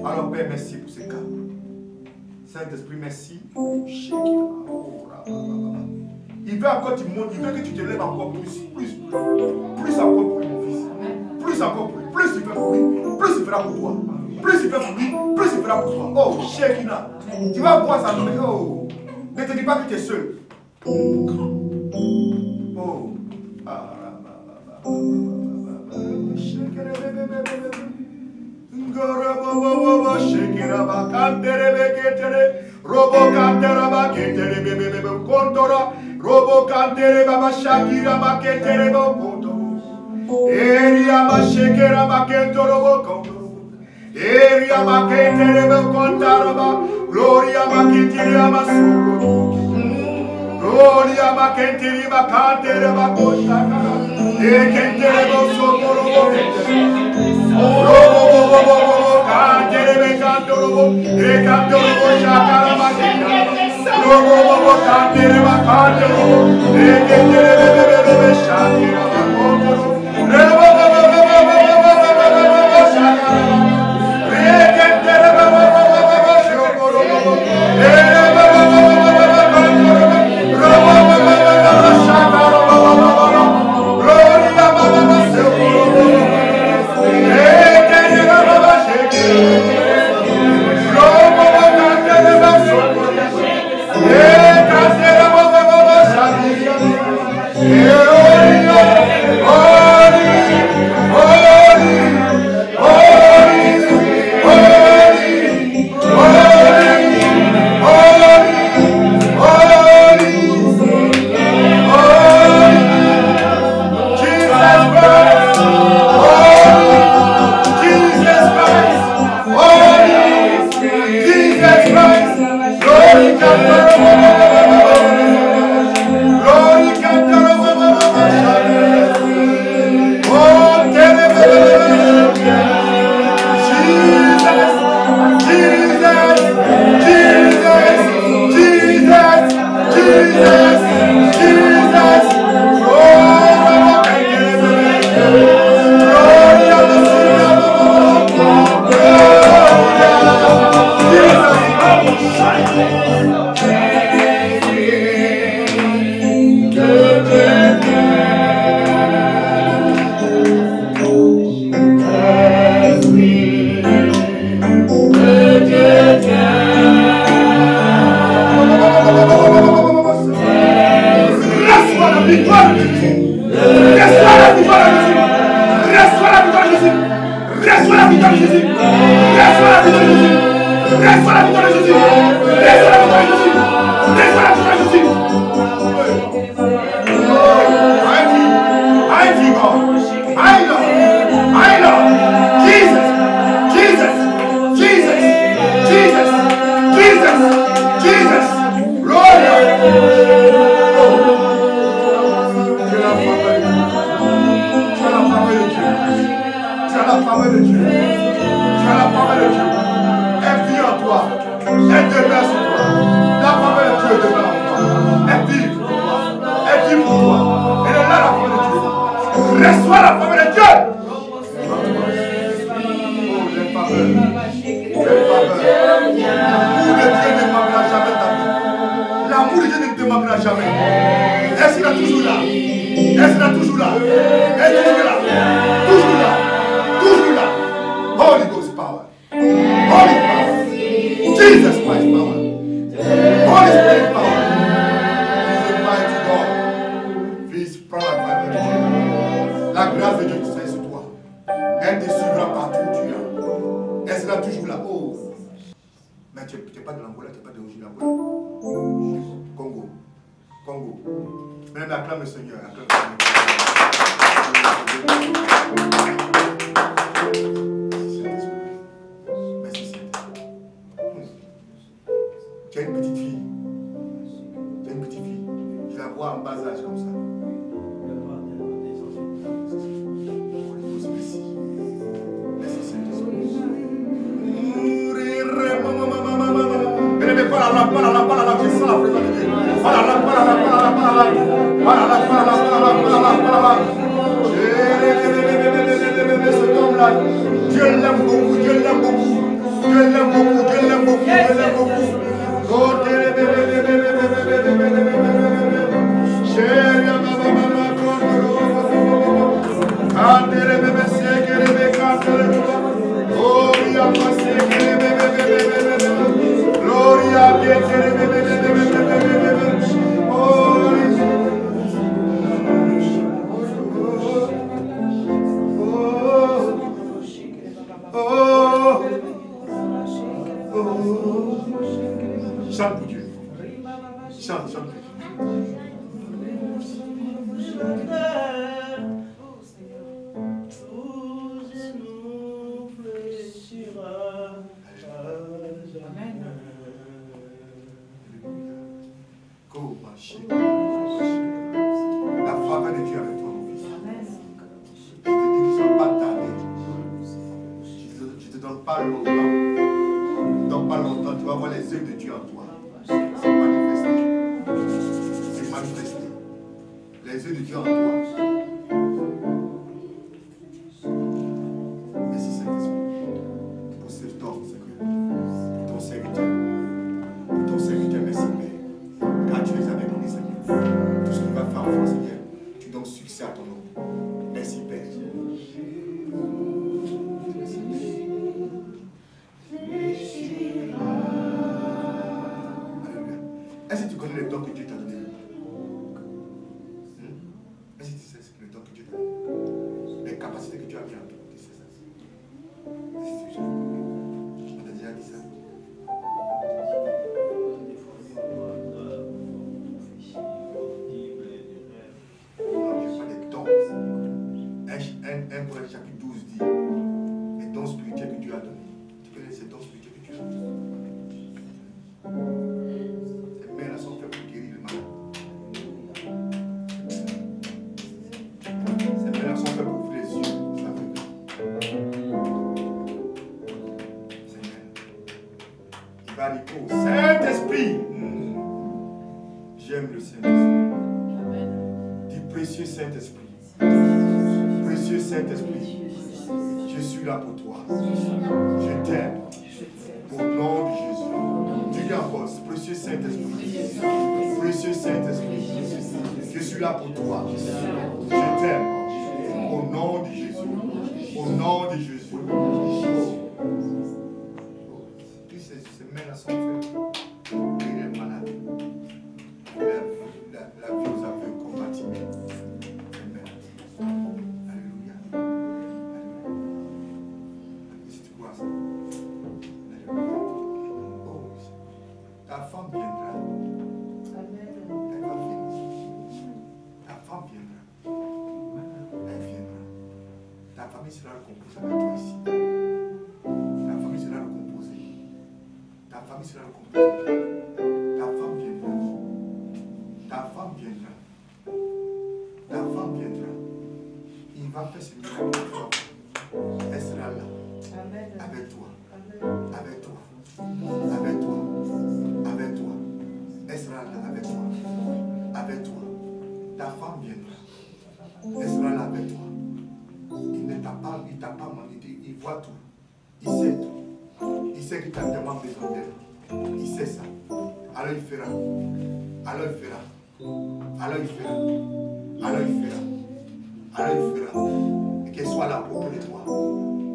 Speaker 3: Alors, Père, merci pour ce cas. Saint-Esprit, merci. Il veut encore te montrer, il veut que tu te lèves encore plus encore pour lui, mon fils. Plus encore pour lui. Plus il fait pour lui, plus il fera pour toi. Plus il fait pour lui, plus il fera pour toi. Oh, Shekinah, tu vas voir ça. Oh, ne te dis pas que tu es seul. Share les yeux de Dieu en toi. Merci Saint-Esprit pour ce temps, Seigneur, pour ton serviteur. Pour ton serviteur, merci Père. Car tu es avec nous, Seigneur. Tout ce qu'il va faire en France, Seigneur, tu donnes succès à ton nom. Merci Père. Est-ce que tu connais le don que Dieu t'a donné? Est-ce que tu sais le don que Dieu t'a donné? Les capacités que tu as mis en toi, tu sais ça? Est-ce que tu sais? On t'a déjà dit ça? Non, je parle des dons. 1 Corinthiens chapitre 12 dit les dons spirituels que Dieu a donnés. Tu connais ces dons spirituels que Dieu a donnés? Ces mains-là sont faites pour guérir le malade. Ces mains-là sont faites pour ouvrir les yeux. Il va dire, oh, Saint-Esprit. J'aime le Saint-Esprit. Dis précieux Saint-Esprit. Précieux Saint-Esprit. Je suis là pour toi. Je t'aime. Au nom de Jésus. Dis encore, précieux Saint-Esprit. Précieux Saint-Esprit. Je suis là pour toi. Je t'aime. Au nom de Jésus. Au nom de Jésus. Tous ces mains-là sont faites pour guérir les malades. La vie aux aveugles combative. Alléluia. Alléluia. Si tu crois ça. Alléluia. Oh, ta femme viendra. Elle va venir. Ta femme viendra. Elle viendra. Ta famille sera recomposée avec toi ici. Ta famille sera recomposée. Ta famille sera recomposée. Ta femme viendra. Ta femme viendra. Ta femme viendra. Il va faire ce miracle pour toi. Elle sera là. Amen. Avec toi. Amen. Avec toi. Avec toi. Avec toi. Elle sera là avec toi. Avec toi. Ta femme viendra. Elle sera là avec toi. Il ne t'a pas, il t'a pas manipulé. Il voit tout. Il sait tout. Il sait que tu as tellement besoin d'elle. Il sait ça. Alors il fera. Alors il fera. Alors il fera. Alors il fera. Alors il fera. Et qu'elle soit là auprès de toi.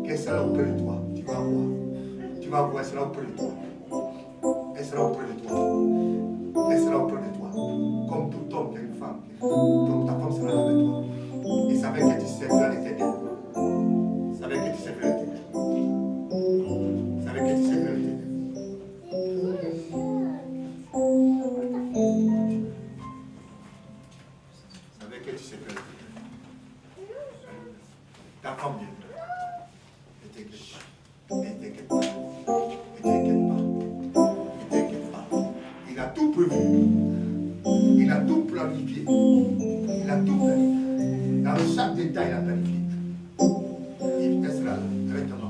Speaker 3: Qu'elle soit là auprès de toi. Tu vas voir. Tu vas voir, elle sera auprès de toi. Elle sera auprès de toi. Elle sera auprès de toi. Comme tout homme qui a une femme. Donc ta femme sera là avec toi. Et savait que tu serviras l'Éternel. Savait que tu serviras l'Éternel. Savait que tu serviras l'Éternel. Savait que tu serviras l'Éternel. Ta femme viendra. Ne t'inquiète pas. Ne t'inquiète pas. Ne t'inquiète pas. Il a tout prévu. Il a tout planifié. Il a tout planifié. Dans chaque détail, il a planifié. Il sera là avec ton enfant.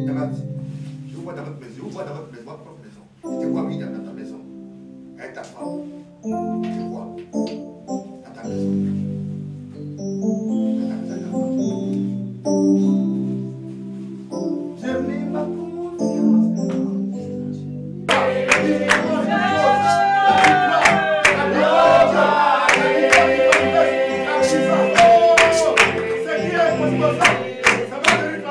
Speaker 3: Elle m'a dit, je vous vois dans votre maison, je vous vois dans votre maison, votre propre maison. Je te vois, oui, dans ta maison. Avec ta femme. Je te vois. Dans ta maison. Dans ta maison, ta femme. Je mets ma confiance.
Speaker 4: Ça va devenir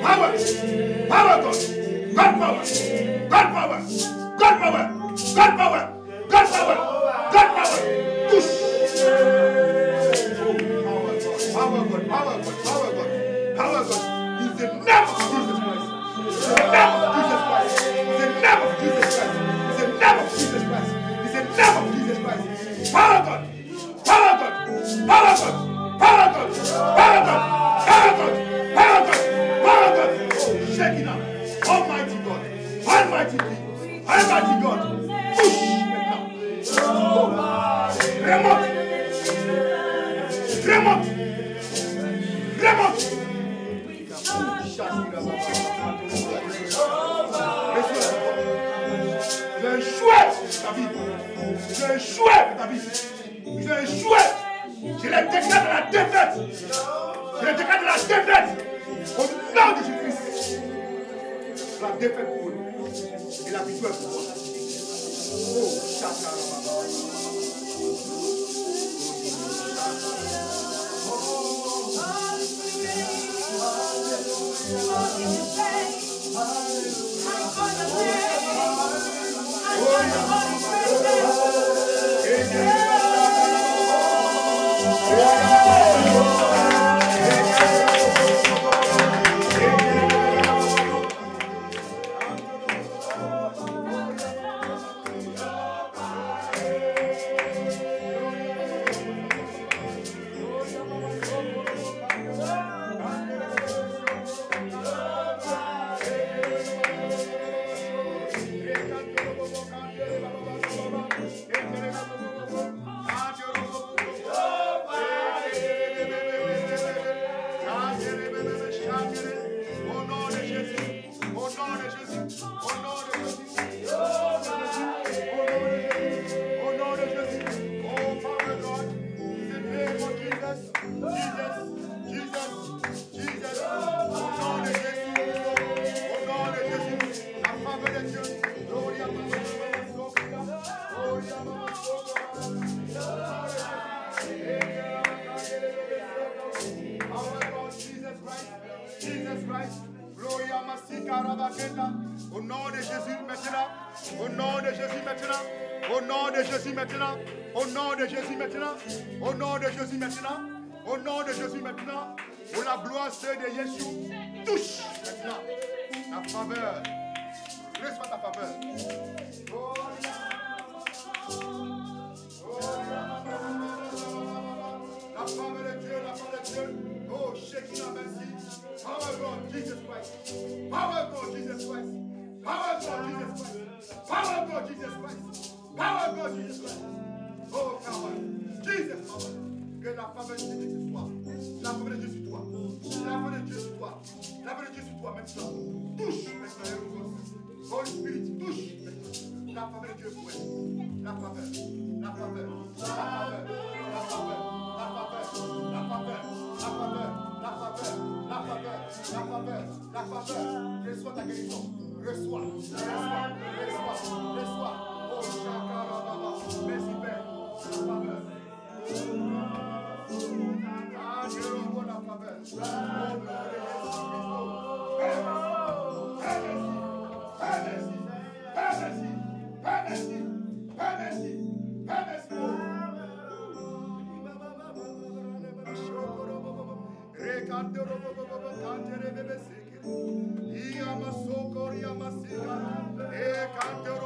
Speaker 3: Power. Power, God. God power. God power. God power. God power. God power. God power. Push. Power, God. Power, God. Power, God. Power, God. In the name of Jesus Christ. In the name of Jesus Christ. In the name of Jesus Christ. In the name of Jesus Christ. In the name of Jesus Christ. Power, God. Power, God. Power, God. Power, God. Power, God. Power, God. Power, God. Power, God. Oh, shake it up. Almighty God. Almighty King. Almighty God. Push it now. Remote. Remote. Remote. J'ai échoué ta vie. J'ai échoué ta vie. J'ai échoué. Je les déclare de la défaite. Je les déclare de la défaite. Au nom de Jésus-Christ. La défaite pour eux. Et la victoire pour eux. Oh, Au nom de Jésus maintenant, au nom de Jésus maintenant, au nom de Jésus maintenant, au nom de Jésus maintenant, au nom de Jésus maintenant, au nom de Jésus maintenant, pour la gloire de Jésus, touche maintenant la faveur, reçois ta faveur. La faveur de Dieu, la faveur de Dieu. Oh, Shekinah, merci. Power God, Jesus Christ. Power God, Jesus Christ. Power God, Jesus Christ. Power God, Jesus Christ. Power God, Jesus Christ. Oh, power. Jesus, power. Que la faveur de Dieu sur toi. La faveur de Dieu sur toi. La faveur de Dieu sur toi. La faveur de Dieu sur toi maintenant. Touche maintenant. Holy Spirit, touche maintenant. La faveur de Dieu pour elle. La faveur. La faveur. La faveur. La faveur. La faveur. La faveur. La faveur. La faveur, la faveur, la faveur, la faveur. Reçois ta guérison. Reçois, reçois, reçois, reçois. Oh, Shakarababa. Merci, Père. La faveur. Ah, je revois la faveur. Oh, nom de Jésus-Christ. Père, merci. Père, merci. Père, merci. Père, merci. Père, merci. Rekandero